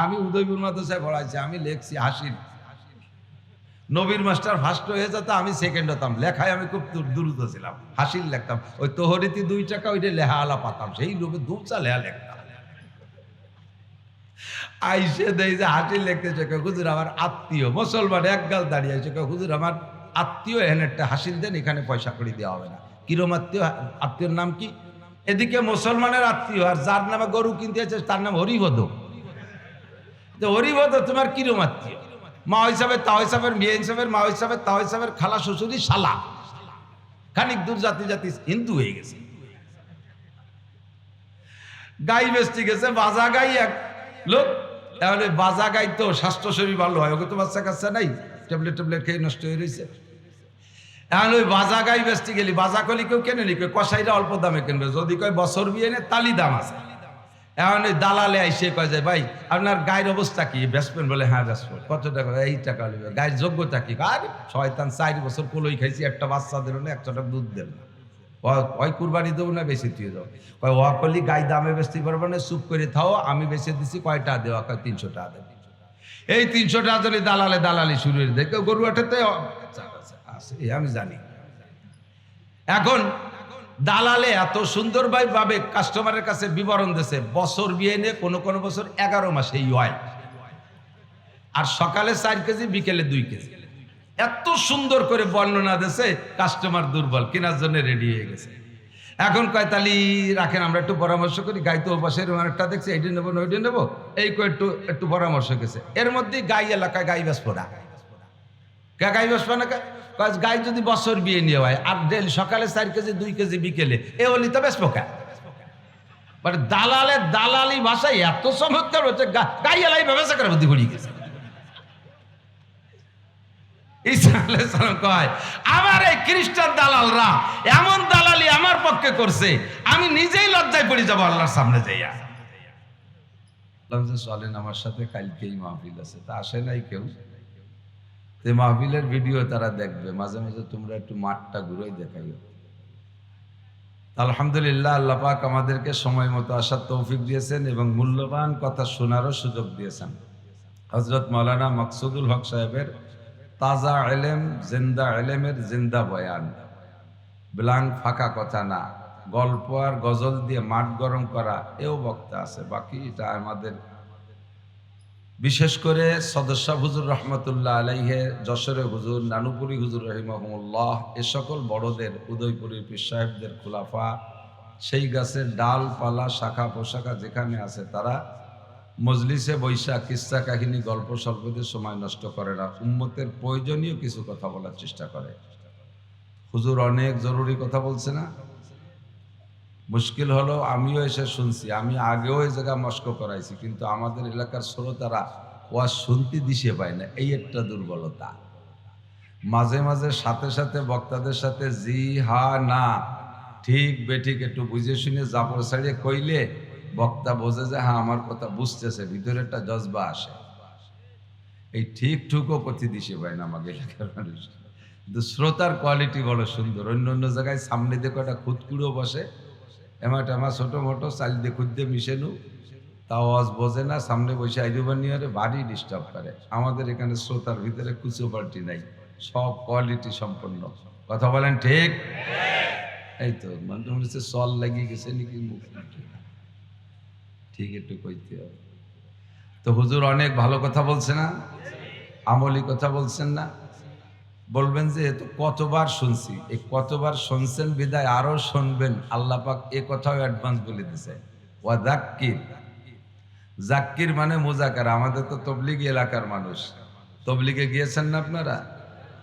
আমি উদয়পুর মাদ্রাসায় পড়াইছি, আমি লেখছি হাসির। নবীর মাস্টার ফার্স্ট হয়ে যেত, আমি সেকেন্ড হতাম। লেখায় আমি খুব দ্রুত ছিলাম, হাসির লিখতাম। ওই তোহরিতি 2 টাকা ওইটা লেহা আলা পাতাম, সেই লোভে 2 লেহা লিখতাম। আইসে দেই যে হাসির লিখতেছে, হুজুর আমার আত্মীয় মুসলমান এক গাল দাঁড়িয়ে আছে, হুজুর আমার আত্মীয় এখানে একটা হাসিল দেন, এখানে পয়সা করে দেওয়া হবে না। কিরম আত্মীয়? আত্মীয়র নাম কি? এদিকে মুসলমানের আত্মীয়, আর যার নামে গরু কিনতে আছে তার নাম হরিভদ। হরিভদ তোমার কিরম আত্মীয়? মা হিসাবে, তা হিসাবের, মেয়ে হিসাবের, মা হিসাবে, তা হিসাবের, খালা শ্বশুরি শালা, খানিক দূর জাতি জাতি হিন্দু হয়ে গেছে। গাই বেচতে গেছে, বাজা গাই এক লোক। তাহলে বাজা গাই তো স্বাস্থ্য শরীর ভালো হয়, ওকে তো বাচ্চা কাচ্চা নাই, ট্যাবলেট ট্যাবলেট খেয়ে নষ্ট হয়ে রয়েছে। এখন ওই বাজা গাই বেচতে গেলি, বাজা কলি কেউ কেনে নি, কসাইরা অল্প দামে কিনবে, যদি কয় বছর বিয়ে নে তালি দাম আছে। এখন ওই দালালে আইসে কয় যায়, ভাই আপনার গায়ের অবস্থা কি? বেসবেন? বলে হ্যাঁ বেসবেন। কত টাকা? এই টাকা। গায়ের যোগ্যতা কি? আর শয়তান 4 বছর কলই খাইছি, একটা বাচ্চা দিল না, 100 টাকা দুধ দেন না, ওই কুরবানি দেবো না বেশি তুই দাও। কয় ওয়া করলি গাই দামে বেচতে পারবো না, চুপ করে থাও, আমি বেচে দিছি। কয়টা দেওয়া? কয় 300 টাকা দেবে। এই 300 টাকা ধরে দালালে দালালি শুরু করে দেয়। গরু আটাতে আছে, আমি জানি। এখন দালালে এত সুন্দর ভাবে কাস্টমারের কাছে বিবরণ দিয়েছে, বছর বিয়ে নিয়ে কোনো কোনো বছর 11 মাসেই হয়, আর সকালে 4 কেজি, বিকেলে 2 কেজি। এত সুন্দর করে বর্ণনা দিয়েছে, কাস্টমার দুর্বল, কেনার জন্য রেডি হয়ে গেছে। এখন কয় তালি রাখেন, আমরা একটু পরামর্শ করি। গাই তো পাশের একটা দেখছে, এইটা নেবো না ওইটা নেবো, এই একটু একটু পরামর্শ গেছে। এর মধ্যে গাই এলাকায় গাই বেসবো না। গাই বেসবো না, গাই যদি বছর বিয়ে নিয়ে হয়, আর ডেল সকালে 4 কেজি, 2 কেজি বিকেলে, এ হলি তো বেসবো কা। মানে দালালের দালালি ভাষায় এত চমৎকার হচ্ছে, গাই এলাই ব্যবসা করে বুদ্ধি পড়িয়ে গেছে। আমার এই খ্রিস্টান দালালরা এমন দালালি আমার পক্ষে করছে, আমি নিজেই লজ্জায় পড়ে যাবো আল্লাহর সামনে যাইয়া। চলেন আমার সাথে, কালকেই মাহফিল আছে, তা আসে নাই কেউ। মাহফিলের ভিডিও তারা দেখবে, মাঝে মাঝে তোমরা একটু মাঠটা ঘুরেই দেখাইও। আলহামদুলিল্লাহ, আল্লাহ পাক আমাদেরকে সময় মতো আসার তৌফিক দিয়েছেন এবং মূল্যবান কথা শোনারও সুযোগ দিয়েছেন। হযরত মাওলানা মাকসুদুল হক সাহেবের তাজা এলেম, জিন্দা এলেমের জিন্দা বয়ান, ব্লাঙ্ক ফাঁকা কথা না, গল্প আর গজল দিয়ে মাঠ গরম করা, এও বক্তা আছে। বাকি এটা আমাদের, বিশেষ করে সদস্য হুজুর রহমতুল্লাহ আলাইহে, যশোরে হুজুর, নানুপুরি হুজুর রহিমাহুল্লাহ, এ সকল বড়দের, উদয়পুরী পীর সাহেবদের খুলাফা, সেই গাছের ডাল পালা শাখা পোশাখা যেখানে আছে, তারা মজলিসে বৈশা কিস্সা কাহিনী গল্প স্বল্পদের সময় নষ্ট করে না, উম্মতের প্রয়োজনীয় কিছু কথা বলার চেষ্টা করে। হুজুর অনেক জরুরি কথা বলছে না? মুশকিল হলো, আমিও এসে শুনছি, আমি আগেও এই জায়গা মস্ক করাইছি, কিন্তু আমাদের এলাকার শ্রোতারা ওয়াজ শুনতে দিশে পায় না, এই একটা দুর্বলতা। মাঝে মাঝে সাথে সাথে বক্তাদের সাথে জি হা না, ঠিক বেঠিক একটু বুঝে শুনে জাপর ছাড়িয়ে কইলে বক্তা বোঝে যে হ্যাঁ আমার কথা বুঝতেছে, ভিতরে একটা জজবা আসে। এই ঠিক ঠুকও প্রতি দিশে পায় না আমাকে এলাকার মানুষ। কিন্তু শ্রোতার কোয়ালিটি বড় সুন্দর। অন্য অন্য জায়গায় সামনে দেখো একটা খুদকুড়ো বসে, এমা ছোট মোটো চাল দিয়ে খুদ্দে মিশেনু, তাও আওয়াজ বোঝে না, সামনে বসে আইডুবানিয়ে ভারী ডিস্টার্ব করে। আমাদের এখানে শ্রোতার ভিতরে কুচো পাল্টি নাই, সব কোয়ালিটি সম্পন্ন। কথা বলেন ঠিক? এই তো মনে হচ্ছে সল লাগিয়ে গেছে নাকি মুখ, ঠিক একটু কইতে হবে। তো হুজুর অনেক ভালো কথা বলছে না? আমলি কথা বলছেন না? বলবেন যে এ তো কতবার শুনছি, এই কতবার শুনছেন বিদায় আরো শুনবেন। আল্লাহ পাক এ কথাও অ্যাডভান্স বলে দিছে, ওয়া যাক্কির। যাক্কির মানে মুজাকারা। আমাদের তো তবলিগি এলাকার মানুষ, তবলিগে গিয়েছেন না আপনারা?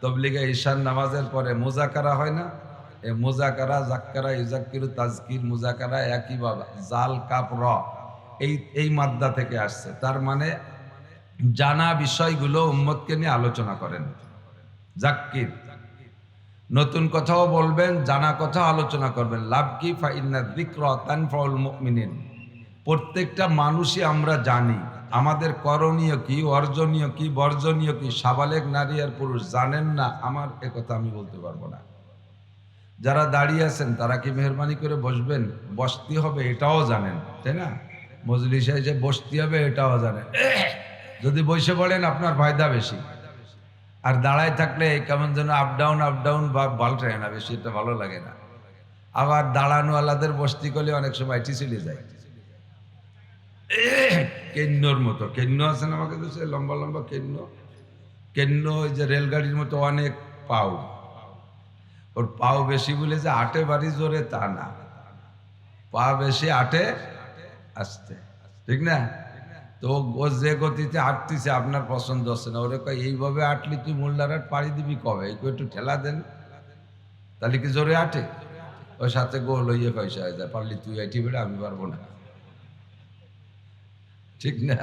তবলিগে ঈশান নামাজের পরে মুজাকারা হয় না? এই মুজাকারা, যাক্কারা, ইউজাক্কিরু, তাজকির, মুজাকারা একই বাবা, জাল কাপ র, এই মাদ্দা থেকে আসছে। তার মানে জানা বিষয়গুলো উম্মতকে নিয়ে আলোচনা করেন। যাক্কির, নতুন কথাও বলবেন, জানা কথা আলোচনা করবেন। লাভ কি? ফাইন্না যিকরা তানফাউল মুমিনিন। প্রত্যেকটা মানুষই আমরা জানি আমাদের করণীয় কি, অর্জনীয় কি, বর্জনীয় কি। সাবালেগ নারী আর পুরুষ জানেন না, আমার একথা আমি বলতে পারবো না। যারা দাঁড়িয়ে আছেন তারা কি মেহরবানি করে বসবেন? বসতে হবে এটাও জানেন, তাই না? মজলিসে এসে বসতে হবে এটাও জানেন। যদি বসে পড়েন আপনার ফায়দা বেশি, আর দাঁড়ায় থাকলে কেমন যেন আপ ডাউন বা পাল্টায় না, বেশি এটা ভালো লাগে না। আবার দাঁড়ানোওয়ালাদের বসতি করলে অনেক সময় চলে যায় কেন্নর মতো। কেন্ন আছে না আমাকে দেশে, লম্বা লম্বা কেন্ন। কেন্ন ওই যে রেলগাড়ির মতো অনেক পাও, ওর পাও বেশি বলে যে আটে বাড়ি জোরে তা না, পা বেশি আটে আসতে, ঠিক না? তো ও যে গতিতে আটতিছে আপনার পছন্দ হচ্ছে না, ওরে কয় এইভাবে আটলি তুই মোল্লারহাট পাড়ি দিবি কবে, একটু ঠেলা দেন, তাহলে কি জোরে আটে? ওর সাথে গোল হইয়ে পয়সা হয়ে যায়, পারলি তুই আইটি বেড়ে আমি পারবো না, ঠিক না?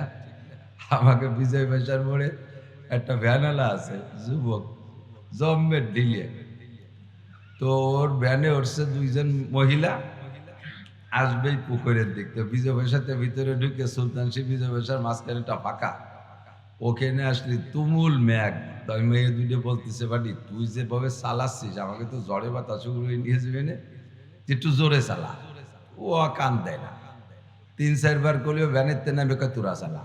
আমাকে বিজয় পয়সার মোড়ে একটা ভ্যানালা আছে, যুবক জম্মের ডিলে, তো ওর ভ্যানে উঠছে দুইজন মহিলা, আসবেই পুকুরের দিক, তো বিজয় পয়সাতে ভিতরে ঢুকে সুলতান সে বিজয় পয়সার মাঝখানেটা ফাঁকা, ওখানে আসলি তুমুল ম্যাগ। তাই মেয়ে দুটো বলতেছে বাড়ি তুই যেভাবে চালাচ্ছিস আমাকে তো জ্বরে বাতাস উড়িয়ে নিয়ে যাবে না, একটু জোরে চালা। ও কান দেয় না, 3-4 বার করলেও ভ্যানের তে নামে কয় তোরা চালা।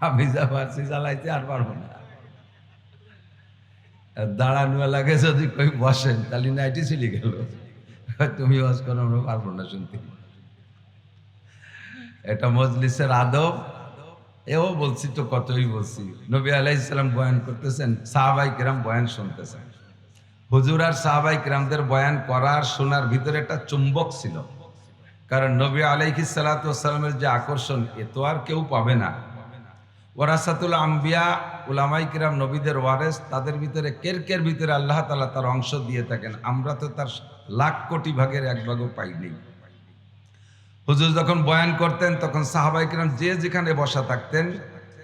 আমি যা পারছি চালাইতে আর পারবো না। দাঁড়ানো লাগে যদি কই বসেন তাহলে নাইটি চলে গেল, তুমি ওয়াজ করো আমরা পারবো না শুনতে। এটা মজলিসের আদব। এও বলছি তো কতই বলছি, নবী আলাইহিস সালাম বয়ান করতেছেন, সাহাবায়ে কেরাম বয়ান শুনতেছেন। হুজুর আর সাহাবায়ে কেরামদের বয়ান করার শোনার ভিতরে একটা চুম্বক ছিল, কারণ নবী আলাইহিস সালাতু ওয়াস সালামের যে আকর্ষণ এ তো আর কেউ পাবে না। ওয়ারাসাতুল আম্বিয়া, উলামায়ে কেরাম নবীদের ওয়ারেস, তাদের ভিতরে কের ভিতরে আল্লাহ তাআলা তার অংশ দিয়ে থাকেন, আমরা তো তার লাখ কোটি ভাগের এক ভাগও পাইনি। হুজুর যখন বয়ান করতেন তখন সাহাবায়ে কেরাম যে যেখানে বসা থাকতেন,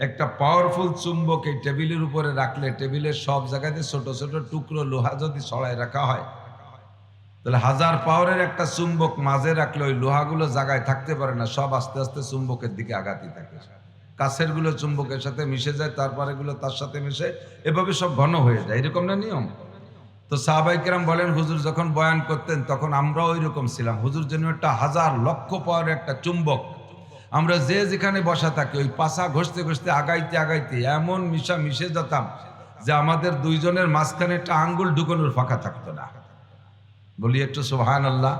একটা পাওয়ারফুল চুম্বক এই টেবিলের উপরে রাখলে টেবিলের সব জায়গাতে ছোট ছোট টুকরো লোহা যদি ছড়ায় রাখা হয়, তাহলে 1000 পাওয়ারের একটা চুম্বক মাঝে রাখলে ওই লোহাগুলো জায়গায় থাকতে পারে না, সব আস্তে আস্তে চুম্বকের দিকে আগাতে থাকে। কাছের গুলো চুম্বকের সাথে মিশে যায়, তারপরে গুলো তার সাথে মিশে, এভাবে সব ঘন হয়ে যায়, এরকম না নিয়ম? তো সাহাবায়ে কেরাম বলেন হুজুর যখন বয়ান করতেন তখন আমরাও ওই রকম ছিলাম। হুজুর যেন একটা 1000 লক্ষ পাওয়ারের একটা চুম্বক, আমরা যে যেখানে বসা থাকি ওই পাশা ঘষতে ঘষতে আগাইতে আগাইতে এমন মিশে যেতাম যে আমাদের দুইজনের মাঝখানে একটা আঙ্গুল ঢুকানোর ফাঁকা থাকতো না। বলি একটু সুবহানাল্লাহ।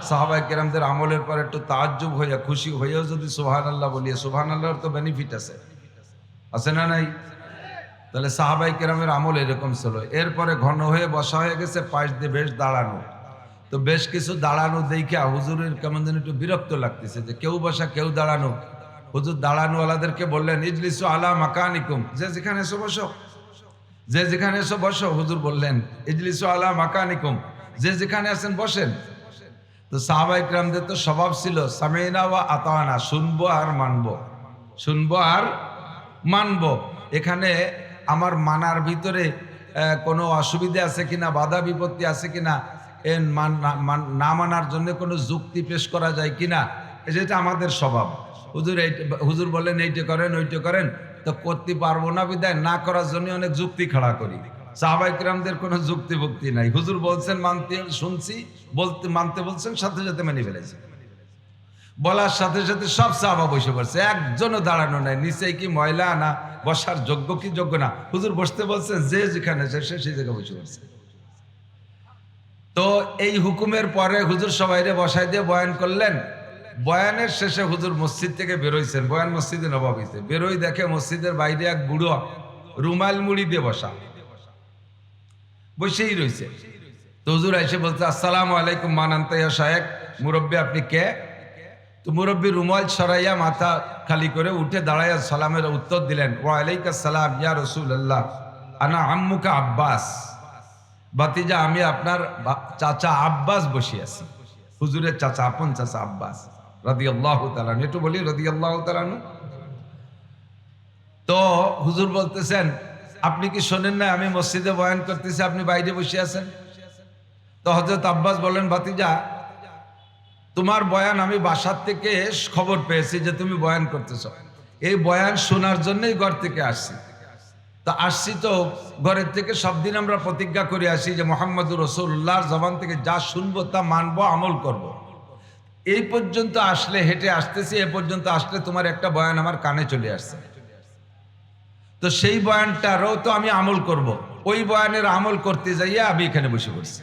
সাহাবায়ে কেরামদের আমলের পর একটু তাজ্জুব হইয়া খুশি হইয়াও যদি সুবহানাল্লাহ বলি, সুবহানাল্লাহর তো বেনিফিট আছে না নাই? তাহলে সাহাবায়ে কেরামের আমল এরকম ছিল। এরপরে ঘন হয়ে বসা হয়ে গেছে, পাশ দিয়ে বেশ দাঁড়ানো, তো বেশ কিছু দাঁড়ানো দেখে হুজুরের কেমন যেন একটু বিরক্ত লাগতেছে যে কেউ বসা কেউ দাঁড়ানো। হুজুর দাঁড়ানোওয়ালাদেরকে বললেন ইজলিসু আলা মাকানিকুম, যে যেখানে এসো বসো, যে যেখানে এসো বসো। হুজুর বললেন ইজলিসু আলা মাকানিকুম, যে যেখানে আছেন বসেন। তো সাহাবায়ে কেরামদের তো স্বভাব ছিল সামিনা ওয়া আতানা, শুনবো আর মানবো, শুনবো আর মানবো। এখানে আমার মানার ভিতরে কোনো অসুবিধা আছে কিনা, বাধা বিপত্তি আছে কিনা, না মানার জন্য কোনো যুক্তি পেশ করা যায় কিনা, যেটা আমাদের স্বভাব। হুজুর বললেন এইটা করেন ওইটা করেন, তো করতে পারবো না বিদায় না করার জন্য অনেক যুক্তি খাড়া করি। সাহাবায়ে কেরামদের কোনো যুক্তি ভক্তি নাই, হুজুর বলছেন মানতে শুনছি, মানতে বলছেন সাথে সাথে মেনে ফেলেছি। বলার সাথে সাথে সব সাহাবা বসে পড়ছে, একজনও দাঁড়ানো নাই। নিচে কি ময়লা না বসার যোগ্য কি যোগ্য না, হুজুর বসতে বলছেন, যে যেখানে সে সেই জায়গায় বসে পড়ছে। তো এই হুকুমের পরে হুজুর সবাইরে বসাই দিয়ে বয়ান করলেন। বয়ানের শেষে হুজুর মসজিদ থেকে বেরোইছেন, বয়ান মসজিদে নববীতে বেরোই দেখে মসজিদের বাইরে এক বুড়ো রুমাল মুড়ি দিয়ে বসেই রয়েছে। তো হুজুর এসে বলছে আসসালামু আলাইকুম মান আনতা ইয়া শায়েখ, মুরব্বী আপনি কে? তো মুরব্বী রুমাল ছড়াইয়া মাথা খালি করে উঠে দাঁড়াইয়া সালামের উত্তর দিলেন, ওয়া আলাইকাস সালাম ইয়া রাসূলুল্লাহ, আনা আম্মুকা আব্বাস, বাতিজা আমি আপনার চাচা আব্বাস বসে আছি। হুজুরের চাচা, আপন চাচা আব্বাস রাদিয়াল্লাহু তাআলা, একটু বলি রাদিয়াল্লাহু তাআলা। তো হুজুর বলতেছেন আপনি কি শোনেন না আমি মসজিদে বয়ান করতেছি, আপনি বাইরে বসে আছেন? তো হযরত আব্বাস বলেন, ভাতিজা তোমার বয়ান আমি বাসার থেকে খবর পেয়েছি যে তুমি বয়ান করতেছ, এই বয়ান শোনার জন্যই ঘর থেকে আসছি। তো আসছি তো ঘরের থেকে সব দিন আমরা প্রতিজ্ঞা করে আসি যে মুহাম্মদুর রাসূলুল্লাহর জবান থেকে যা শুনবো তা মানবো, আমল করব। এই পর্যন্ত আসলে, হেঁটে আসতেছি, এ পর্যন্ত আসলে তোমার একটা বয়ান আমার কানে চলে আসছে, তো সেই বয়ানটারও তো আমি আমল করব। ওই বয়ানের আমল করতে যাইয়া আমি এখানে বসে পড়ছি।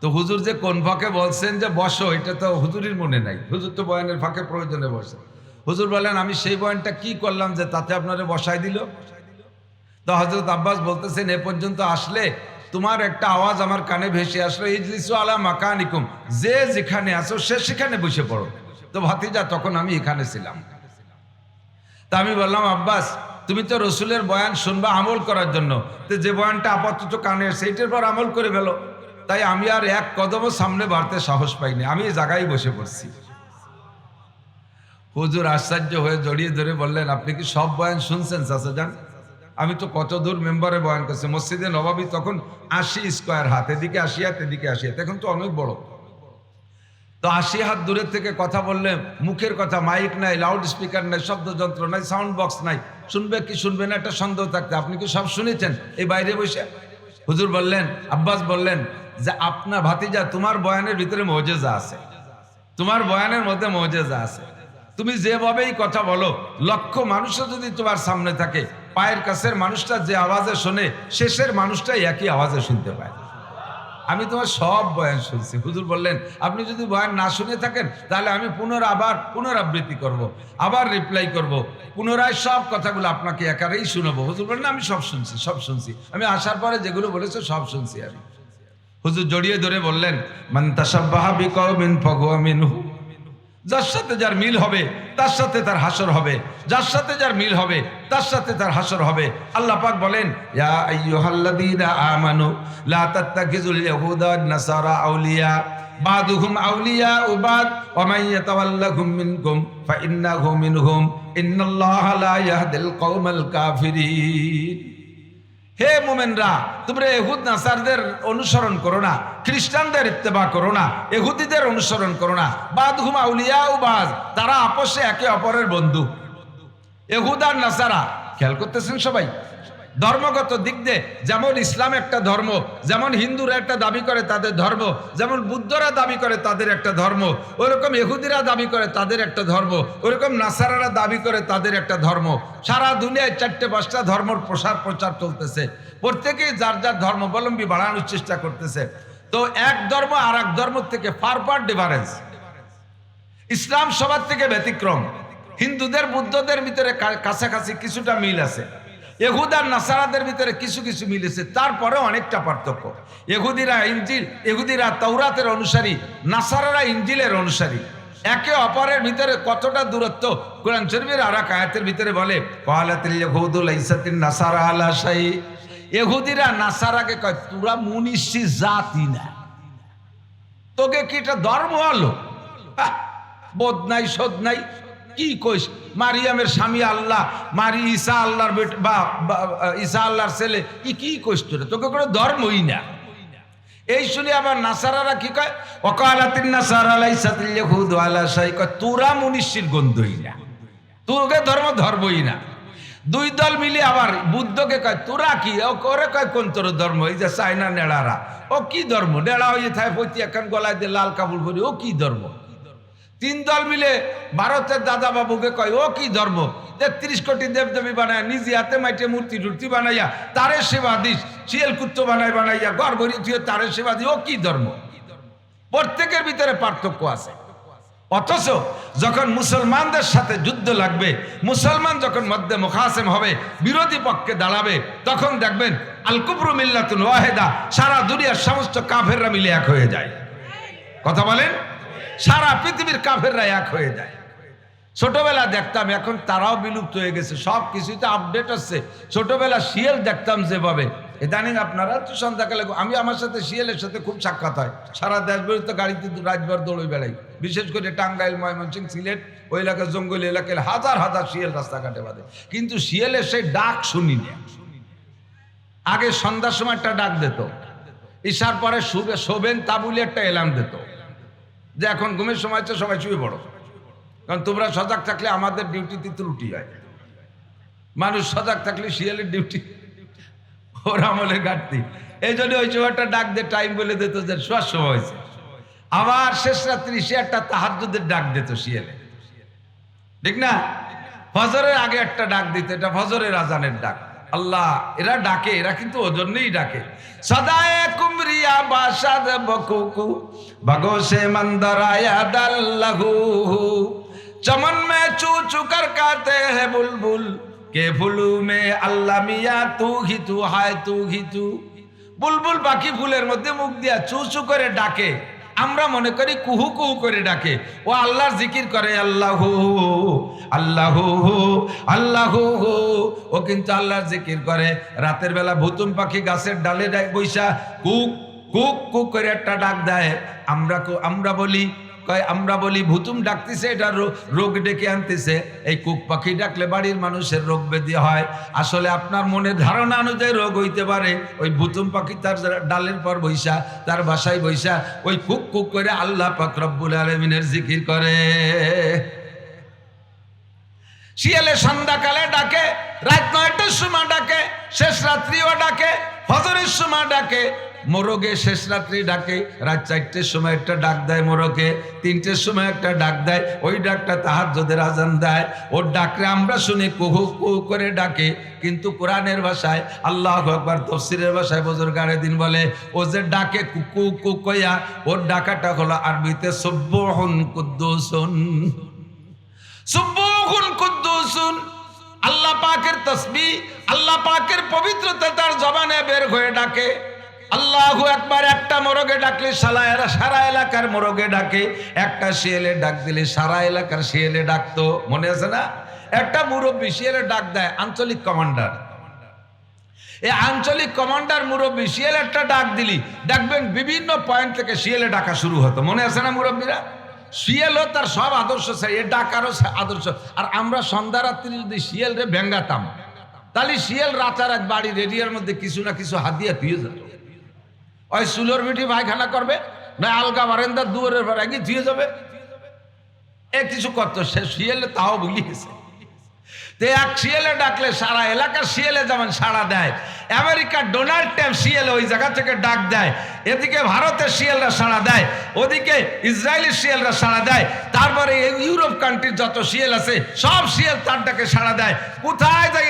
তো হুজুর যে কোন ফাঁকে বলছেন যে বসো, এটা তো হুজুরের মনে নাই। হুজুর তো বয়ানের ফাঁকে প্রয়োজনে বসে। হুজুর বলেন আমি সেই বয়ানটা কি করলাম যে তাতে আপনারে বসাই দিল? তো হযরত আব্বাস বলতেছেন এ পর্যন্ত আসলে তোমার একটা আওয়াজ আমার কানে ভেসে আসলো, ইজলিসু আলা মাকানিকুম, যে যেখানে আছো সে সেখানে বসে পড়ো। তো ভাতিজা তখন আমি এখানে ছিলাম। তা আমি বললাম আব্বাস তুমি তো রসুলের বয়ান শুনবা আমল করার জন্য, তো যে বয়ানটা আপাতত কানে সেইটার পর আমল করে ফেলো। তাই আমি আর এক কদমও সামনে বাড়তে সাহস পাইনি, আমি এই জায়গায় বসে পড়ছি। হুজুর আশ্চর্য হয়ে জড়িয়ে ধরে বললেন আপনি কি সব বয়ান শুনছেন চাচা যান? আমি তো কত দূর মেম্বারে বয়ান করছি, মসজিদে নবাবী তখন 80 স্কোয়ার হাত, এদিকে 80 হাত এদিকে 80 হাত, এখন তো অনেক বড়। তো 80 হাত দূরের থেকে কথা বললে মুখের কথা, মাইক নাই, লাউড স্পিকার নাই, শব্দযন্ত্র নাই, সাউন্ড বক্স নাই, শুনবে কি শুনবে না একটা সন্দেহ থাকতে, আপনি কি সব শুনেছেন এই বাইরে বসে? হুজুর বললেন, আব্বাস বললেন যে আপনার ভাতিজা তোমার বয়ানের ভিতরে মুজিজা আছে, তোমার বয়ানের মধ্যে মুজিজা আছে। তুমি যেভাবেই কথা বলো, লক্ষ মানুষও যদি তোমার সামনে থাকে, পায়ের কাছের মানুষটা যে আওয়াজে শোনে শেষের মানুষটাই একই আওয়াজে শুনতে পায়। আমি তোমার সব বয়ান শুনছি। হুজুর বললেন আপনি যদি বয়ান না শুনে থাকেন তাহলে আমি আবার পুনরাবৃত্তি করব, আবার রিপ্লাই করব, পুনরায় সব কথাগুলো আপনাকে একারেই শুনবো। হুজুর বললেন আমি সব শুনছি, সব শুনছি, আমি আসার পরে যেগুলো বলেছে সব শুনছি আমি। হুজুর জড়িয়ে ধরে বললেন মান তাশাব্বাহা বিকওমিন ফাহুয়া মিনহু, যার সাথে যার মিল হবে তার সাথে তার হাসর হবে, যার সাথে যার মিল হবে তার সাথে তার হাসর হবে। আল্লাহ পাক বলেন ইয়া আইয়ুহাল্লাযীনা আমানু লা তাত্তাখিযুল ইয়াহুদা ওয়ান নাসারা আউলিয়া বাদুহুম আউলিয়া বাদ ওয়া মান ইয়াতাওয়াল্লাহুম মিনকুম ফাইন্নাহু মিনহুম ইন্নাল্লাহা লা ইয়াহদিল কওমাল কাফিরিন। হে মুমিনরা, তোমরা ইহুদ নাসারদের অনুসরণ করো না, খ্রিস্টানদের ইত্তেবা করো না, ইহুদিদের অনুসরণ করো না। বাদহুম আউলিয়া ও বাদ, তারা আপসে একে অপরের বন্ধু। ইহুদ আর নাসারা, খেয়াল করতেছেন সবাই, ধর্মগত দিক দিয়ে যেমন ইসলাম একটা ধর্ম, যেমন হিন্দুরা একটা দাবি করে তাদের ধর্ম, যেমন বুদ্ধরা দাবি করে তাদের একটা ধর্ম, ওইরকম ইহুদিরা দাবি করে তাদের একটা ধর্ম, ওইরকম নাসারারা দাবি করে তাদের একটা ধর্ম। সারা দুনিয়ায় 4-5টা ধর্মের প্রচার চলতেছে, প্রত্যেকেই যার যার ধর্মাবলম্বী বাড়ানোর চেষ্টা করতেছে। তো এক ধর্ম আর এক ধর্ম থেকে ফার ডিফারেন্স। ইসলাম সবার থেকে ব্যতিক্রম। হিন্দুদের বুদ্ধদের ভিতরে কাছাকাছি কিছুটা মিল আছে, ইহুদ আর নাসারাদের ভিতরে কিছু কিছু মিল আছে, তারপরে অনেকটা পার্থক্য। ইহুদিরা তাওরাতের অনুসারী, নাসারারা ইনজিলের অনুসারী। একে অপরের ভিতরে কতটা দূরত্ব কোরআন শরীফের আর এক আয়াতের ভিতরে বলে ক্বালাতিল ইয়াহুদু লাইসাতিন নাসারা আলা শাই, ইহুদিরা নাসারাকে কয় তোরা মুনিশি জাতি না, তোকে কি এটা ধর্ম হলো? বোধ নাই শোধ নাই, কি কইস? মারিয়ামের স্বামী আল্লাহ, ঈসা আল্লাহর বা ঈসা আল্লাহর ছেলে, কি কইস তোরা? তোকে কোনো ধর্মই না। এই শুনে আবার নাসারারা কি কয় ওয়াকালাতিন নাসারা লাইসাতিল ইয়াহুদু আলা শাই, কয় তোরা মুনিশির গন্ধই না, তোকে ধর্মই না। দুই দল মিলে আবার বুদ্ধকে কয় তোরা কি, ওরে কয় কোন তোর ধর্ম? এই যে চাইনা নেড়ারা, ও কি ধর্ম? নেড়া হয়ে থাকে পৈতি এখন গলায় দিয়ে লাল কাপড় পরি, ও কি ধর্ম? তিন দল মিলে ভারতের দাদা বাবুকে কয় ও কি ধর্ম? 33 কোটি দেবদেবী বানায়, নিজে হাতে মাইটে মূর্তি বানাইয়া তারে সেবা দিস, শিয়াল কুত্তো বানাইয়া ঘর ভরি তুই তারে সেবা দি, ও কি ধর্ম? প্রত্যেকের ভিতরে পার্থক্য আছে। অথচ যখন মুসলমানদের সাথে যুদ্ধ লাগবে, মুসলমান যখন মধ্যে মুখাসেম হবে, বিরোধী পক্ষে দাঁড়াবে, তখন দেখবেন আল কুফরু মিল্লাতুন ওয়াহিদা, সারা দুনিয়ার সমস্ত কাফেররা মিলে এক হয়ে যায়। কথা বলেন, সারা পৃথিবীর কাফেররা এক হয়ে যায়। ছোটবেলা দেখতাম, এখন তারাও বিলুপ্ত হয়ে গেছে, সব কিছুতে আপডেট হচ্ছে। ছোটবেলা শিয়াল দেখতাম যেভাবে, ইদানিং আপনারা তো সন্ধ্যাকালে, আমি আমার সাথে শিয়ালের সাথে খুব সাক্ষাৎ হয়, সারা দেশভরি তো গাড়িতে রাতভর দৌড়ে বেড়াই, বিশেষ করে টাঙ্গাইল, ময়মনসিংহ, সিলেট ওই এলাকার জঙ্গলি এলাকায় হাজার হাজার শিয়াল রাস্তাঘাটে বাঁধে, কিন্তু শিয়ালের সেই ডাক শুনি না। আগে সন্ধ্যার সময় একটা ডাক দিত, ঈশার পরে শোবেন তা বলে একটা এলাম দিত যে এখন ঘুমের সময় তো সবাই শুয়ে পড়ো, কারণ তোমরা সজাগ থাকলে আমাদের ডিউটিতে ত্রুটি হয়। মানুষ সজাগ থাকলে শিয়ালের ডিউটি, ওর আমলের ঘাটতি। এই জন্য ওই সময়টা ডাক দিয়ে টাইম বলে দিত যে শোয়ার সময় হয়েছে। আবার শেষ রাত্রি সে একটা তাহাজ্জুদের ডাক দিত শিয়ালে, ঠিক না? ফজরের আগে একটা ডাক দিত, এটা ফজরের আজানের ডাক। আল্লাহ, এরা ডাকে, এরা কিন্তু ওজন্যই ডাকে। সদায়ে কুমরিয়া বাসাদ বকুকু ভগো সে মন্দরায়া দাল্লাহু चमन में चू चू कर गाते हैं बुलबुल के फुलू में अल्लाह मिया तू ही तू हाय तू ही तू। বুলবুল পাখি ফুলের মধ্যে মুখ দিয়া চু চু করে ডাকে, আমরা মনে করি কুহু কুহু করে ডাকে। ও আল্লাহর জিকির করে, আল্লাহু আল্লাহু আল্লাহু, ও কিন্তু আল্লাহর জিকির করে। রাতের বেলা ভুতুম পাখি গাছের ডালে বৈশা কুক কুক কুক করে একটা ডাক দেয়। আমরা বলি ভুতুম ডাকতেছে, এটা রোগ ডেকে আনতেছে। এই কুক পাখি ডাকলে বাড়ির মানুষের রোগ ব্যাধি হয়। আসলে আপনার মনে ধারণা অনুযায়ী রোগ হইতে পারে। ওই ভুতুম পাখি তার ডালের পর বৈশা, তার বাসায় বৈশা ওই কুক কুক করে আল্লাহ পাক রব্বুল আলামিনের জিকির করে। শিয়ালে সন্ধ্যাকালে ডাকে, রাত 9টার সময় ডাকে, শেষ রাত্রিও ডাকে, ফজরের সময় ডাকে, মোরগে শেষ রাত্রি ডাকে, রাত 4টের সময় একটা ডাক দেয়, মোরগে 3টের সময় একটা ডাক দেয়। ওই ডাকটা তাহাজ্জুদের আজান দেয়। ওর ডাকরে আমরা শুনি কুহু কুহু করে ডাকে, কিন্তু কোরআনের ভাষায় আল্লাহু আকবার, তাফসীরের ভাষায় বুজুর্গানে দিন বলে ও যে ডাকে কুকু কুক কইয়া, ওর ডাকাটা হলো আরবিতে সুবহুন কুদ্দুসুন। সুবহুন কুদ্দুসুন, আল্লাহ পাকের তাসবিহ, আল্লাহ পাকের পবিত্রতা তার জবানে বের হয়ে ডাকে। আল্লাহু আকবার। একটা মোরগে ডাকলে সারা এলাকার মোরগে ডাকে, একটা শিয়ালে ডাক দিলে সারা এলাকার শিয়ালে ডাকতো। মনে আছে না? একটা মুরব্বী শিয়ালে ডাক দেয়, আঞ্চলিক কমান্ডার। এই আঞ্চলিক কমান্ডার মুরব্বী শিয়ালে একটা ডাক দিলি, দেখবেন বিভিন্ন পয়েন্ট থেকে শিয়ালে ডাকা শুরু হতো। মনে আছে না মুরব্বীরা? শিয়ালও তার সব আদর্শ চাই, এ ডাকারও আদর্শ। আর আমরা সন্ধ্যা রাত্রি যদি শিয়ালরে ভেঙ্গাতাম, তাহলে শিয়াল রাতার এক বাড়ির এরিয়ার মধ্যে কিছু না কিছু হাত দিয়ে ধুয়ে যেত। ওই চুলোর বিটি পায়খানা করবে, না আলগা বারান্দার দুয়ারের পর আগে ধুয়ে যাবে, এ কিছু করত। সে শিয়ালে তাও ভুলি গেছে। তো এক শিয়ালে ডাকলে সারা এলাকার শিয়ালে যেমন সাড়া দেয়, আমেরিকার ডোনাল্ড ট্রাম্প শিয়ালে ওই জায়গা থেকে ডাক দেয়, এদিকে ভারতের শিয়ালরা সাড়া দেয়, ওদিকে ইসরায়েলের শিয়ালরা সাড়া দেয়, তারপরে ইউরোপ কান্ট্রির যত শিয়াল আছে সব শিয়াল তার ডাকে সাড়া দেয়। কোথায় যায়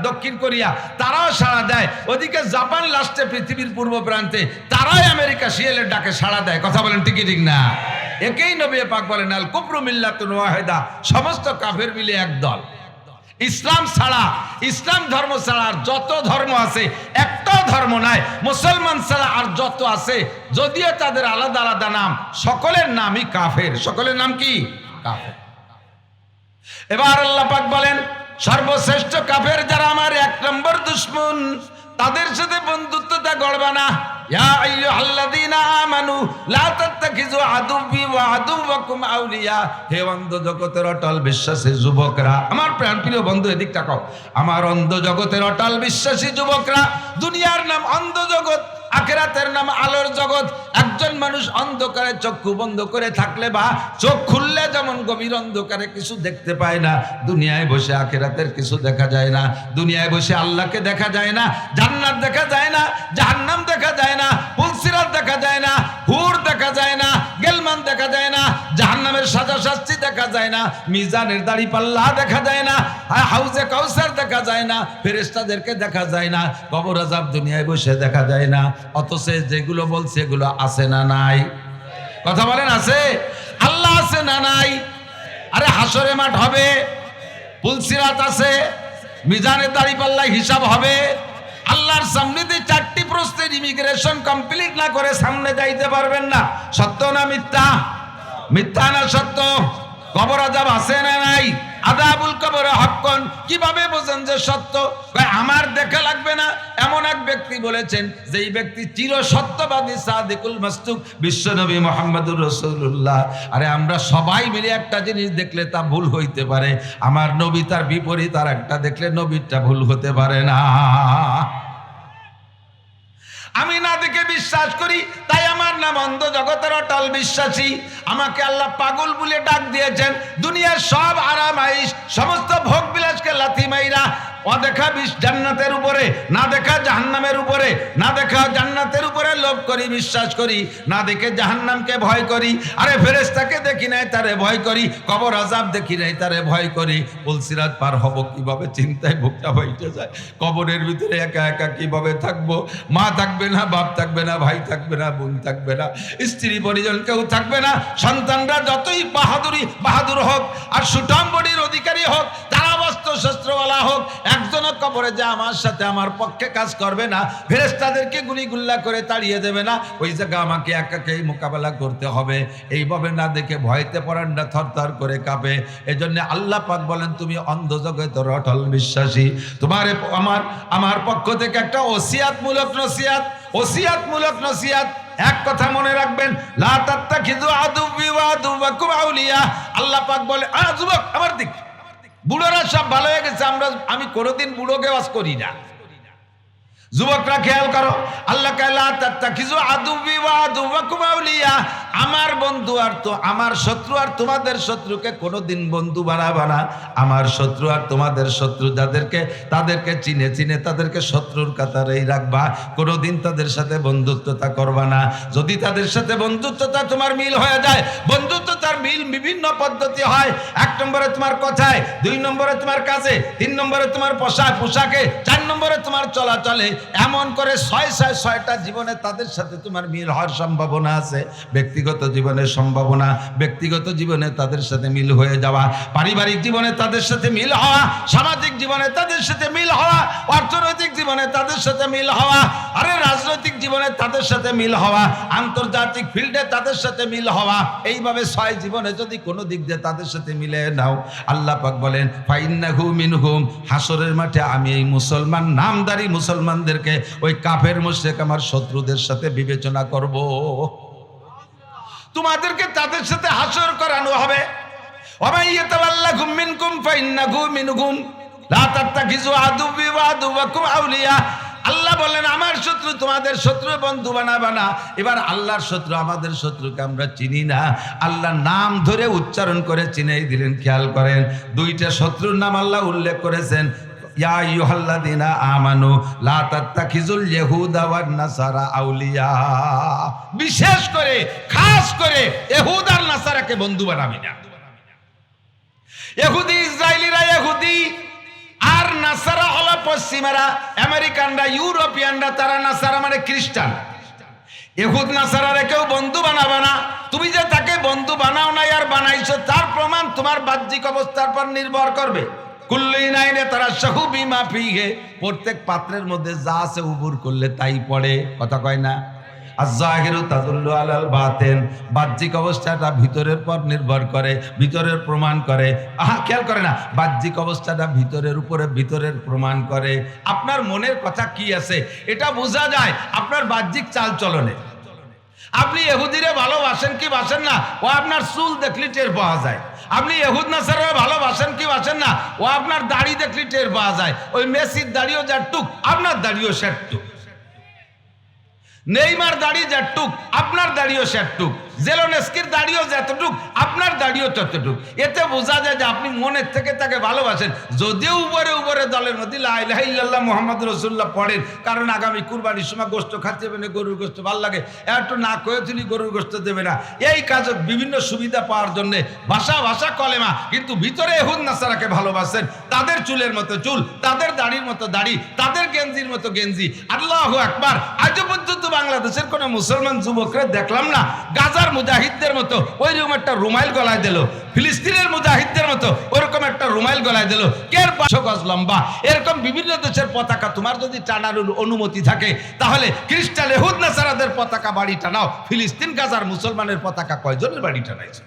দক্ষিণ কোরিয়া, তারাও সাড়া দেয়। ওদিকে জাপান লাস্টে পৃথিবীর পূর্ব প্রান্তে, তারাই আমেরিকা শিয়ালের ডাকে সাড়া দেয়। কথা বলেন ঠিক ঠিক না? একেই নবী পাক বলেন আল কুফরু মিল্লাতুন ওয়াহিদা, সমস্ত কাফের মিলে এক দল। ইসলাম ছাড়া, ইসলাম ধর্ম ছাড়া আর যত ধর্ম আছে একটাও ধর্ম নাই। মুসলমান ছাড়া আর যত আছে, যদিও তাদের আলাদা আলাদা নাম, সকলের নামই কাফের। সকলের নাম কি? কাফের। এবার আল্লাহ পাক বলেন সর্বশ্রেষ্ঠ কাফের যারা আমার 1 নম্বর দুশমন, তাদের সাথে বন্ধুত্বটা গড়বা না। ইয়া আইয়ুহাল্লাযীনা আমানু লা তাত্তাখিযু আদুব্বি ওয়া আদুওয়াকুম আউলিয়া। হে অন্ধ জগতের অটল বিশ্বাসী যুবকরা, আমার প্রাণপ্রিয় বন্ধু এদিক তাকাও। আমার অন্ধ জগতের অটল বিশ্বাসী যুবকরা, দুনিয়ার নাম অন্ধ জগৎ, আখিরাতের নাম আলোর জগৎ। একজন মানুষ অন্ধকারে চক্ষু বন্ধ করে থাকলে বা চোখ খুললে যেমন গভীর অন্ধকারে কিছু দেখতে পায় না, দুনিয়ায় বসে আখিরাতের কিছু দেখা যায় না। দুনিয়ায় বসে আল্লাহকে দেখা যায় না, জান্নাত দেখা যায় না, জাহান্নাম দেখা যায় না, পুলসিরাত দেখা যায় না, হুর দেখা যায় না, গেলমান দেখা যায় না, জাহান্নামের সাজা শাস্তি দেখা যায় না, মিজানের দাড়ি পাল্লা দেখা যায় না, হাউজে কাউসার দেখা যায় না, ফেরেশতাদেরকে দেখা যায় না, কবর আযাব দুনিয়ায় বসে দেখা যায় না। অথচ যেগুলো বলছে এগুলো আছে না নাই? কথা বলেন আছে? আল্লাহ আছে না নাই? আরে হাসরে মাঠ হবে, পুলসিরাত আছে, মিজানের দাড়ি পাল্লায় হিসাব হবে। আল্লাহর সামনে দিয়ে 4টি প্রশ্নের ইমিগ্রেশন কমপ্লিট না করে সামনে যাইতে পারবেন না। সত্য না মিথ্যা? মিথ্যা না সত্য? কবর আযাব আছে না নাই? আযাবুল কবর হাক্কন। কিভাবে বোঝেন যে সত্য? আমার দেখা লাগবে না। এমন এক ব্যক্তি বলেছেন, যেই ব্যক্তি চির সত্যবাদী সাদিকুল মাসদুক বিশ্বনবী মুহাম্মদুর রাসূলুল্লাহ। আরে আমরা সবাই মিলে একটা জিনিস দেখলে তা ভুল হইতে পারে, আমার নবী তার বিপরীত আর একটা দেখলে নবীরটা ভুল হতে পারে না। আমি না দেখে বিশ্বাস করি, তাই আমার নাম অন্ধ জগতের অটল বিশ্বাসী। আমাকে আল্লাহ পাগল বলে ডাক দিয়েছেন। দুনিয়ার সব আরাম আইশ, সমস্ত ভোগ বিলাসকে লাথি মাইরা অদেখা জান্নাতের উপরে, না দেখা জাহান্নামের উপরে, না দেখা জান্নাতের উপরে লোভ করি, বিশ্বাস করি, না দেখে জাহান্নামকে ভয় করি। আরে ফেরেশতাকে দেখি নাই তারে ভয় করি, কবর আযাব দেখি নাই তারে ভয় করি, পুলসিরাত পার হব কিভাবে চিন্তায় বুকটা বইতে যায়। কবরের ভিতরে একা একা কিভাবে থাকবো, মা থাকবে না, বাপ থাকবে না, ভাই থাকবে না, বোন থাকবে না, স্ত্রী পরিজন কেউ থাকবে না। সন্তানরা যতই বাহাদুর হোক আর সুঠামবড়ির অধিকারী হোক, তারা অস্ত্র শস্ত্রওয়ালা হোক, একজনও কবরে যে আমার সাথে আমার পক্ষে কাজ করবে না, ফেরেশতাদেরকে গুলিগুল্লা করে তাড়িয়ে দেবে না। ওই জায়গা আমাকে একাকেই মোকাবেলা করতে হবে। এইভাবে না দেখে ভয়তে পরানটা থরথর করে কাঁপে। এজন্য আল্লাহ পাক বলেন, তুমি অন্ধ জগতের অটল বিশ্বাসী। তোমার আমার পক্ষ থেকে একটা ওসিয়াতমূলক নসিহত। এক কথা মনে রাখবেন, লা তাত্তাখিযু আদুওয়ি ওয়া আদুওয়াকুম আউলিয়া। আল্লাহ পাক বলে, যুবক আমার দিক, বুড়োরা সব ভালো হয়ে গেছে, আমি কোনোদিন বুড়োকে ওয়াজ করি না। যুবকরা খেয়াল করো, আল্লাহ লা তাত্তাখিযু আদুওয়ি ওয়া আদুওয়াকুম আউলিয়া। আমার বন্ধু আর তো আমার শত্রু আর তোমাদের শত্রুকে কোনোদিন বন্ধু বানাবা না। আমার শত্রু আর তোমাদের শত্রু তাদেরকে চিনে তাদেরকে শত্রুর কাতারেই রাখবা। কোনোদিন তাদের সাথে বন্ধুত্বতা করবা না। যদি তাদের সাথে বন্ধুত্বতা তোমার মিল হয়ে যায়, বন্ধুত্বতার মিল বিভিন্ন পদ্ধতি হয়। 1 নম্বরে তোমার কথায়, 2 নম্বরে তোমার কাজে, 3 নম্বরে তোমার পোশাকে, 4 নম্বরে তোমার চলাচলে। এমন করে 6টা জীবনে তাদের সাথে তোমার মিল হওয়ার সম্ভাবনা আছে। ব্যক্তিগত জীবনের সম্ভাবনা, ব্যক্তিগত জীবনে তাদের সাথে মিল হয়ে যাওয়া, পারিবারিক জীবনে তাদের সাথে মিল হওয়া, সামাজিক জীবনে তাদের সাথে মিল হওয়া, অর্থনৈতিক জীবনে তাদের সাথে মিল হওয়া, আরে রাজনৈতিক জীবনে তাদের সাথে মিল হওয়া, আন্তর্জাতিক ফিল্ডে তাদের সাথে মিল হওয়া। এইভাবে 6 জীবনে যদি কোনো দিক দিয়ে তাদের সাথে মিলে নাও, আল্লাহ পাক বলেন, ফাইন্নাহু মিনহুম, হাসরের মাঠে আমি এই মুসলমান নামদারি মুসলমানদেরকে ওই কাফের মুশরিক আমার শত্রুদের সাথে বিবেচনা করব। তোমাদেরকে তাদের সাথে হাসর করানো হবে। ওয়ামাইয়াতাওয়াল্লাকুম মিনকুম ফাইন্নাহু মিনহুম লা তাত্তাখিযু আদুওয়ি ওয়া আদুওয়াকুম আউলিয়া। আল্লাহ বলেন, আমার শত্রু তোমাদের শত্রু বন্ধু বানাবা না। এবার আল্লাহর শত্রু আমাদের শত্রুকে আমরা চিনি না, আল্লাহ নাম ধরে উচ্চারণ করে চিনেই দিলেন। খেয়াল করেন, 2টা শত্রুর নাম আল্লাহ উল্লেখ করেছেন। ইয়া আইয়ুহাল্লাযীনা আমানু লা তাত্তাখিযুল ইয়াহুদা ওয়ান নাসারা আউলিয়া। বিশেষ করে খাস করে ইহুদ আর নাসারাকে বন্ধু বানাবি না। ইহুদি ইসরায়েলিরা ইহুদি, আর নাসারা হলো পশ্চিমারা, আমেরিকানরা, ইউরোপিয়ানরা, তারা নাসারা মানে খ্রিস্টান। ইহুদ নাসারারে কেউ বন্ধু বানাবে না। তুমি যে তাকে বন্ধু বানাও নাই আর বানাইছো, তার প্রমাণ তোমার বাহ্যিক অবস্থার পর নির্ভর করবে। প্রত্যেক পাত্রের মধ্যে যা আছে উবুর করলে তাই পড়ে, কথা কয় না? বাহ্যিক অবস্থাটা ভিতরের পর নির্ভর করে, ভিতরের প্রমাণ করে। খেয়াল করে না, বাহ্যিক অবস্থাটা ভিতরের উপরে ভিতরের প্রমাণ করে। আপনার মনের কথা কি আছে এটা বোঝা যায় আপনার বাহ্যিক চাল চলনে। আপনি ইহুদিরে ভালোবাসেন কি বাসেন না, ও আপনার চুল দেখলে টের পাওয়া যায়। আপনি ইহুদ নাসারারে ভালোবাসেন কি বাসেন না, ও আপনার দাড়ি দেখলে টের পাওয়া যায়। ওই মেসির দাড়িও যার টুক, আপনার দাড়িও সেট টুক। নেইমার দাড়ি যতটুক, আপনার দাড়িও সেটটুক। জেলোনেস্কির দাড়িও যতটুক, আপনার দাড়িও ততটুক। এতে বোঝা যায় যে আপনি মনের থেকে তাকে ভালোবাসেন। যদিও উপরে দলের মধ্যে লা ইলাহা ইল্লাল্লাহ মুহাম্মাদুর রাসূলুল্লাহ পড়েন, কারণ আগামী কুরবানির সময় গোশত খাচ্ছে না, গরুর গোশত ভালো লাগে, একটু না কয়ে তিনি গরুর গোশত দেবে না। এই কাজ বিভিন্ন সুবিধা পাওয়ার জন্য ভাষা কলেমা, কিন্তু ভিতরে ইহুদ নাসারাকে ভালোবাসেন। তাদের চুলের মতো চুল, তাদের দাড়ির মতো দাড়ি, তাদের গেঞ্জির মতো গেঞ্জি। আল্লাহু আকবার। আজ পর্যন্ত বাংলাদেশের কোন মুসলমান যুবকরা দেখলাম না গাজার মুজাহিদদের মতো ওইরকম একটা রুমাইল গলায় দিল, ফিলিস্তিনের মুজাহিদদের মতো ওরকম একটা রুমাইল গলায় দিল, কের 500 গজ লম্বা। এরকম বিভিন্ন দেশের পতাকা তোমার যদি টানার অনুমতি থাকে, তাহলে খ্রিস্টান ইহুদ নাসারাদের পতাকা বাড়ি টানাও। ফিলিস্তিন গাজার মুসলমানের পতাকা কয়জনের বাড়ি টানাইছে?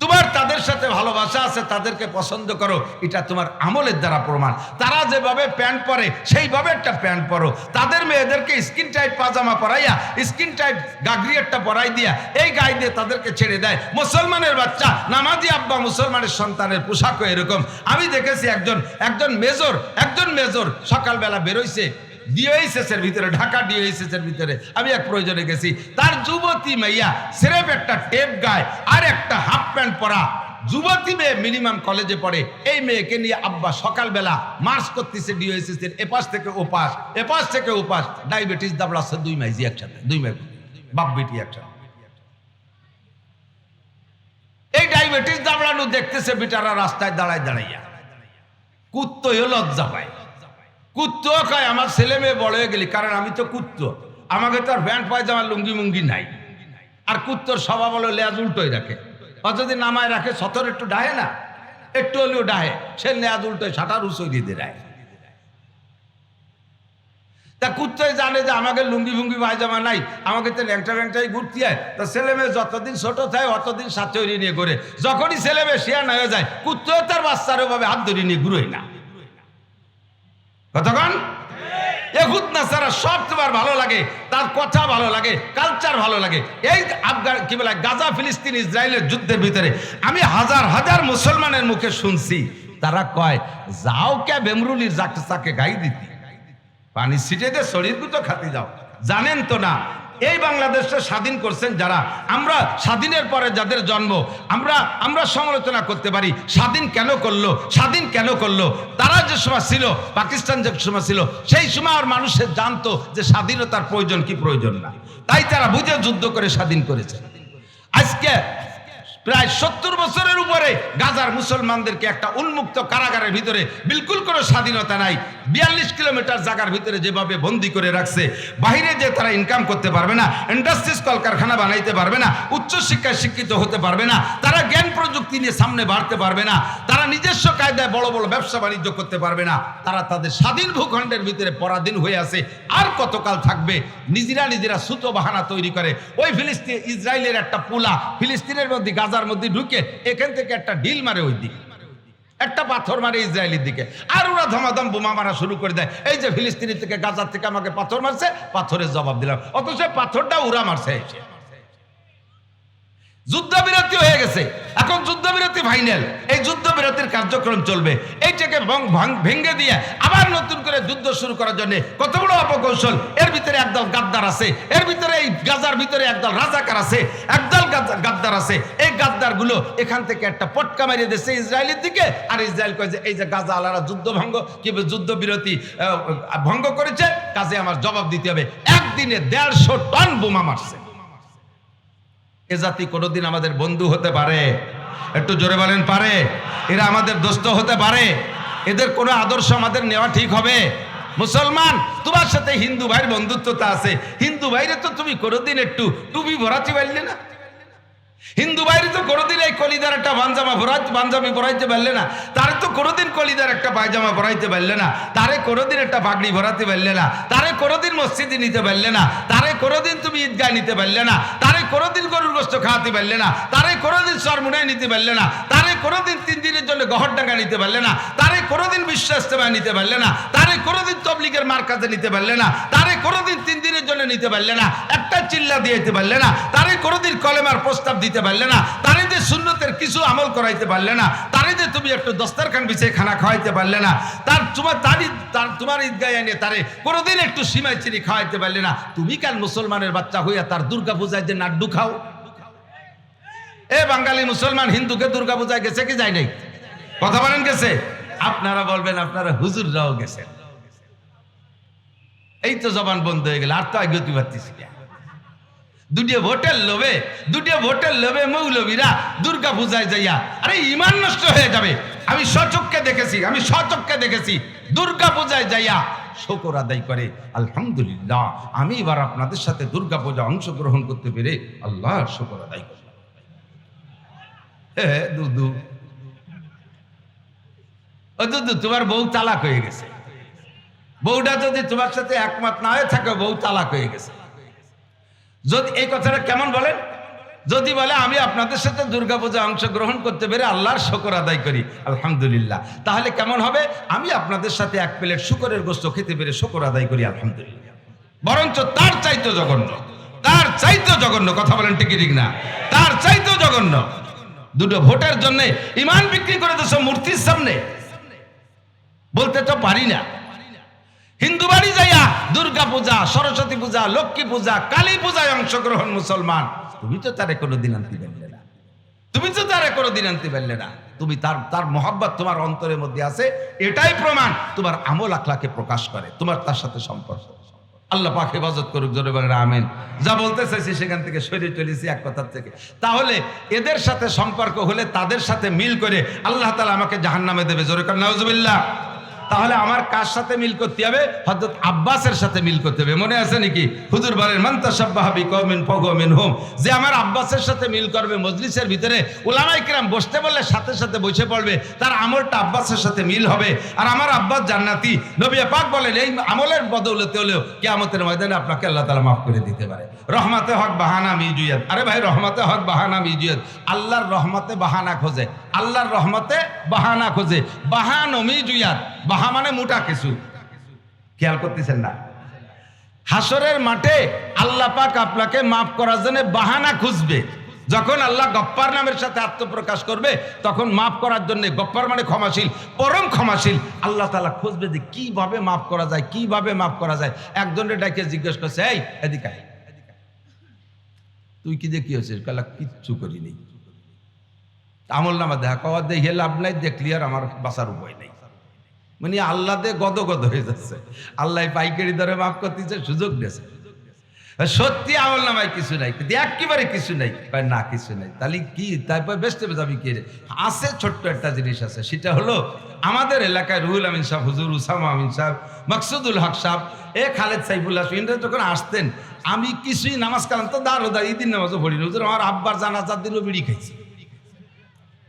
তোমার তাদের সাথে ভালোবাসা আছে, তাদেরকে পছন্দ করো, এটা তোমার আমলের দ্বারা প্রমাণ। তারা যেভাবে প্যান্ট পরে সেইভাবে একটা প্যান্ট পরো। তাদের মেয়েদেরকে স্কিন টাইট পাজামা পরাইয়া, স্কিন টাইট গাগরি একটা পরাই দিয়া, এই গায়ে দিয়ে তাদেরকে ছেড়ে দেয়। মুসলমানের বাচ্চা, নামাজি আব্বা মুসলমানের সন্তানের পোশাকও এরকম। আমি দেখেছি একজন মেজর সকালবেলা বেরোইছে ডিওএইচএসের ভিতরে, ঢাকা ডিওএইচএসের ভিতরে। আমি এক প্রয়োজনে গেছি, তার যুবতী মাইয়া স্রেফ একটা টেপ গায়ে আর একটা হাফ প্যান্ট পরা, যুবতী মেয়ে মিনিমাম কলেজে পড়ে, এই মেয়েকে নিয়ে আব্বা সকালবেলা মার্চ করতেছে ডিওএসএস-এর এপাশ থেকে ওপাশ, এপাশ থেকে ওপাশ, ডায়াবেটিস দাবড়াচ্ছে 2 মাইজি একসাথে, 2 মাই বাপ বেটি একসাথে। এই ডায়াবেটিস দাবড়ানো দেখতেছে বেটারা রাস্তায় দাঁড়ায় দাঁড়াইয়া, কুত্তও লজ্জা পায়। কুত্তো কয় আমার ছেলে মেয়ে বড় হয়ে গেলি, কারণ আমি তো কুত্তো, আমাকে তো আর প্যান্ট পায়জামা লুঙ্গি মুঙ্গি নাই। আর কুত্তর স্বভাব হলো লেজ উল্টোই রাখে, ও যদি নামায় রাখে সতর একটু ডাহে না, একটু হলেও ডাহে, সে লেজ উল্টোয় সাঁটার উচড়িয়ে দিয়ে দেয়। তা কুত্তই জানে যে আমাকে লুঙ্গি ফুঙ্গি পায়জামা নাই, আমাকে তো ল্যাংটা ল্যাংটাই ঘুরতে হয়। তা ছেলে মেয়ে যতদিন ছোট থাকে অতদিন সাথে নিয়ে ঘুরে, যখনই ছেলে মেয়ে শেয়ার হয়ে যায় কুত্তও তার বাচ্চার ওভাবে হাত ধরে নিয়ে ঘুরোই না। কতক্ষণ এহুদ নাসারা সব তোমার ভালো লাগে, তার কথা ভালো লাগে, কালচার ভালো লাগে। এই আফগান কি বলে গাজা ফিলিস্তিন ইসরায়েলের যুদ্ধের ভিতরে আমি হাজার হাজার মুসলমানের মুখে শুনছি, তারা কয় যাও কে বেমরুলির চাকে গাই দিতি, পানি ছিটে দিয়ে শরীর তো খাতে যাও। জানেন তো না এই বাংলাদেশটা স্বাধীন করছেন যারা, আমরা স্বাধীনের পরে যাদের জন্ম, আমরা সমালোচনা করতে পারি স্বাধীন কেন করলো, স্বাধীন কেন করলো। তারা যে সময় ছিল, পাকিস্তান যে সময় ছিল, সেই সময় আর মানুষের জানতো যে স্বাধীনতার প্রয়োজন কি প্রয়োজন না, তাই তারা বুঝে যুদ্ধ করে স্বাধীন করেছে। আজকে প্রায় 70 বছরের উপরে গাজার মুসলমানদেরকে একটা উন্মুক্ত কারাগারের ভিতরে বিলকুল কোনো স্বাধীনতা নাই। 42 কিলোমিটার জায়গার ভিতরে যেভাবে বন্দি করে রাখছে, বাইরে যে তারা ইনকাম করতে পারবে না, ইন্ডাস্ট্রিজ কলকারখানা বানাইতে পারবে না, উচ্চশিক্ষায় শিক্ষিত হতে পারবে না, তারা জ্ঞান প্রযুক্তি নিয়ে সামনে বাড়তে পারবে না, তারা নিজস্ব কায়দায় বড় বড় ব্যবসা বাণিজ্য করতে পারবে না, তারা তাদের স্বাধীন ভূখণ্ডের ভিতরে পরাধীন হয়ে আছে। আর কতকাল থাকবে? নিজেরা সুতো বাহানা তৈরি করে ওই ফিলিস্তিন ইসরায়েলের একটা পুলা ফিলিস্তিনের মধ্যে গাজার মধ্যে ঢুকে এখান থেকে একটা ঢিল মারে ওই দিকে, একটা পাথর মারে ইসরায়েলের দিকে, আর ওরা ধমাধম বোমা মারা শুরু করে দেয়। এই যে ফিলিস্তিনি থেকে গাজার থেকে আমাকে পাথর মারছে, পাথরের জবাব দিলাম, অথচ পাথরটা ওরা মারছে। যুদ্ধবিরতি হয়ে গেছে, এখন যুদ্ধবিরতি ফাইনাল, এই যুদ্ধবিরতির কার্যক্রম চলবে। এইটাকে ভেঙে দিয়ে আবার নতুন করে যুদ্ধ শুরু করার জন্য কত বড় অপকৌশল। এর ভিতরে একদল গাদ্দার আছে, এর ভিতরে এই গাজার ভিতরে একদল রাজাকার আছে, একদল গাদ্দার আছে। এই গাদ্দার গুলো এখান থেকে একটা পটকা মেরে দিচ্ছে ইসরায়েলের দিকে, আর ইসরায়েল কয় যে এই যে গাজা আলারা যুদ্ধ ভঙ্গ কি যুদ্ধবিরতি ভঙ্গ করেছে, কাজে আমার জবাব দিতে হবে। একদিনে 150 টন বোমা মারছে। এ জাতি কোনোদিন আমাদের বন্ধু হতে পারে? একটু জোরে বলেন পারে? এরা আমাদের দোস্ত হতে পারে? এদের কোনো আদর্শ আমাদের নেওয়া ঠিক হবে? মুসলমান, তোমার সাথে হিন্দু ভাইয়ের বন্ধুত্বতা আছে, হিন্দু ভাইরে তো তুমি কোনোদিন একটু টুপি ভরাতে পারলে না, হিন্দু ভাইরে তো কোনোদিন এই কলিদার একটা পাঞ্জাবি পরাইতে পারলে না, তারে তো কোনোদিন কলিদার একটা পায়জামা পরাইতে পারলে না, তারে কোনোদিন একটা পাগড়ি ভরাতে পারলে না, তারে কোনোদিন মসজিদে নিতে পারলে না, তারে কোনোদিন তুমি ঈদগাহ নিতে পারলে না, তারে কোনোদিন গরুর গোশত খাওয়াতে পারলে না, তারে কোনোদিন চরমুনায় নিতে পারলে না, তারে কোনোদিন 3 দিনের জন্য গহরডাঙ্গা নিতে পারলে না, তারে কোনোদিন বিশ্ব ইস্তেমায় নিতে পারলে না, তারে কোনোদিন তবলিগের মার্কাজে নিতে পারলে না, তারে কোনোদিন 3 দিনের জন্য নিতে পারলে না, একটা চিল্লা দিয়ে দিতে পারলে না, তারে কোনোদিন কলেমার প্রস্তাব দিতে পারলে না, তারে যে সুন্নতের কিছু আমল করাইতে পারলে না, তারে যে তুমি একটু দস্তারখান বিছিয়ে খানা খাওয়াইতে পারলে না, তোমার ঈদগাহে এনে তারে কোনোদিন একটু সিমাই চিনি খাওয়াইতে পারলে না, তুমি কেন মুসলমানের বাচ্চা হইয়া তার দুর্গা পূজায় যে নাড্ডু খাও? এ বাঙালি মুসলমান হিন্দুকে দুর্গা পূজায় গেছে কি যায় নাই? কথা বলেন গেছে? আপনারা বলবেন আপনারা হুজুররাও গেছেন। এই তো জবান বন্ধ হয়ে গেল, আর তো আগে পারতেছি না। দুটিয়া ভোটের লোভে মৌলবীরা দুর্গা পূজায় যাইয়া, আরে ইমান নষ্ট হয়ে যাবে। আমি স্বচক্ষে দেখেছি দুর্গা পূজায় যাইয়া শুকর আদায় করে, আলহামদুলিল্লাহ আমি এবার আপনাদের সাথে দুর্গা পূজা অংশগ্রহণ করতে পেরে আল্লাহর শুকর আদায় করলাম। দুদু তোমার বউ তালাক হয়ে গেছে, বউটা যদি তোমার সাথে একমত না হয়ে থাকে, বউ তালাক হয়ে গেছে। যদি এই কথাটা কেমন বলেন, যদি বলে আমি আপনাদের সাথে দুর্গাপূজা অংশগ্রহণ করতে পেরে আল্লাহর শুকর আদায় করি আলহামদুলিল্লাহ, তাহলে কেমন হবে? আমি আপনাদের সাথে 1 প্লেট শুকরের গোশত খেতে পেরে শুকর আদায় করি আলহামদুলিল্লাহ। বরঞ্চ তার চাইতে জঘন্য, কথা বলেন ঠিক না? তার চাইতে জঘন্য। দুটো ভোটের জন্য ইমান বিক্রি করে দিয়েছ মূর্তির সামনে, বলতে তো পারি না। হিন্দু বাড়ি যাইয়া দুর্গা পূজা, সরস্বতী পূজা, লক্ষ্মী পূজা, কালী পূজায় অংশগ্রহণ মুসলমান, তুমি তো তারে কোনোদিন আনতে পারলে না। তুমি তো তারে কোনোদিন আনতে পারলে না, তুমি তার মোহাব্বত তোমার অন্তরের মধ্যে আছে, এটাই প্রমাণ তোমার আমল আখলাকে প্রকাশ করে তোমার তার সাথে সম্পর্ক। আল্লাহ পাক হেফাজত করুক, জোরে বলেন আমিন। যা বলতে চাইছি সেখান থেকে সরে চলেছি এক কথার থেকে। তাহলে এদের সাথে সম্পর্ক হলে তাদের সাথে মিল করে আল্লাহ তাআলা আমাকে জাহান্নামে দেবে, জোরে কর নাউজুবিল্লাহ। তাহলে আমার কার সাথে মিল করতে হবে? হযরত আব্বাসের সাথে মিল করতে হবে। মনে আছে নাকি? হুজুর বলেন মান তাশাব্বাহা বিকওমিন ফাহুয়া মিনহুম, যে আমার আব্বাসের সাথে মিল করবে মজলিসের ভিতরে, উলামায়ে কিরাম বসতে বললে সাথে সাথে বসে পড়বে, তার আমলটা আব্বাসের সাথে মিল হবে, আর আমার আব্বাস জান্নাতি। নবী পাক বলেন এই আমলের বদৌলতে হলেও কিয়ামতের ময়দানে আপনাকে আল্লাহ তাআলা মাফ করে দিতে পারে। রহমাতে হক বাহানা মিজুয়াত। আরে ভাই, রহমাতে হক বাহানা মিজুয়াত। আল্লাহর রহমতে বাহানা খোঁজে, আল্লাহর রহমতে বাহানা খোঁজে। বাহান মিজুয়াত, বাহা মানে মোটা কিছু। খেয়াল করতেছেন না? হাসরের মাঠে আল্লাহ পাক আপনাকে মাফ করার জন্য বাহানা খুঁজবে। যখন আল্লাহ গফফার নামের সাথে আত্মপ্রকাশ করবে তখন মাফ করার জন্য, গফফার মানে ক্ষমাশীল, পরম ক্ষমাশীল, আল্লাহ তাআলা খুঁজবে যে কিভাবে মাফ করা যায়, কিভাবে মাফ করা যায়। একজনের ডাকে জিজ্ঞেস করছে, এই এদিকে আয়, তুই কি যে কি হয়েছিস? কালা কিচ্ছু করিনি। আমল নামা দেখা কওয়া দেখে লাভ নাই, দেখলি আর আমার বাঁচার উপায় নেই। মানে আল্লাহ দে গদগদ হয়ে যাচ্ছে, আল্লাহ পাইকারি দরে মাফ করতেছে, সুযোগ দিয়েছে। সত্যি আমল নামায় কিছু নাই, কিন্তু একেবারে কিছু নাই। না কিছু নাই, তাহলে কি? তারপর বেসতে যাবি কি? আছে ছোট্ট একটা জিনিস আছে, সেটা হলো আমাদের এলাকায় রুহুল আমিন সাহেব, হুজুর উসামা আমিন সাহেব, মাকসুদুল হক সাহেব, খালেদ সাইফুল্লাহ, ইন্দ্র যখন আসতেন আমি কিছুই নামাজ কালাম তো দাঁড়ো ঈদিন নামাজও পড়ি না। হুজুর আমার আব্বার জানাজার দিনও বিড়ি খাইছি।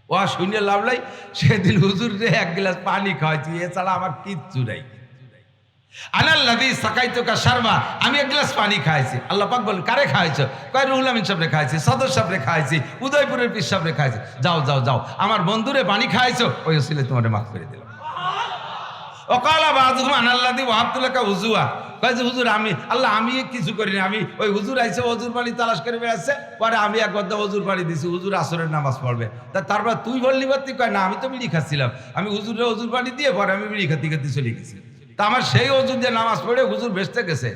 ও শুনে লাভ নাই, সেদিন হুজুর রে এক গ্লাস পানি খাওয়াইছি, এছাড়া আমার কিচ্ছু নাই। আনাল্লাযী সাকাইতুকা শারবা, আমি এক গ্লাস পানি খাইছি। আল্লাহ পাক বলেন কারে খাইছো? কয় রুহুল আমিন সাহেবরে খাইছি, সদর সাহেবরে খাইছি, উদয়পুরের পীর সাহেবরে খাইছি। যাও যাও যাও, আমার বন্ধুরে পানি খাইছো, ওই ওসিলে তোমারে মাফ করে দিলাম। ওয়াকালা বাযুহুম আনাল্লাযী ওয়াহাবতু লাকা উযুয়া, কয় যে হুজুর আমি আল্লাহ আমি কিছু করিনি, আমি ওই হুজুর আইছে ওজুর পানি তালাশ করে বেড়াচ্ছে, পরে আমি এক গদ্দা ওজুর পানি দিছি, হুজুর আসরের নামাজ পড়বে। তারপর তুই বললি বাতি? কয় না, আমি তো বিড়ি খাচ্ছিলাম, আমি হুজুরে ওজুর পানি দিয়ে পরে আমি বিড়ি খাতে খাতে চলে গেছি। তা আমার সেই ওজুর দিয়ে নামাজ পড়ে হুজুর বেসতে গেছে,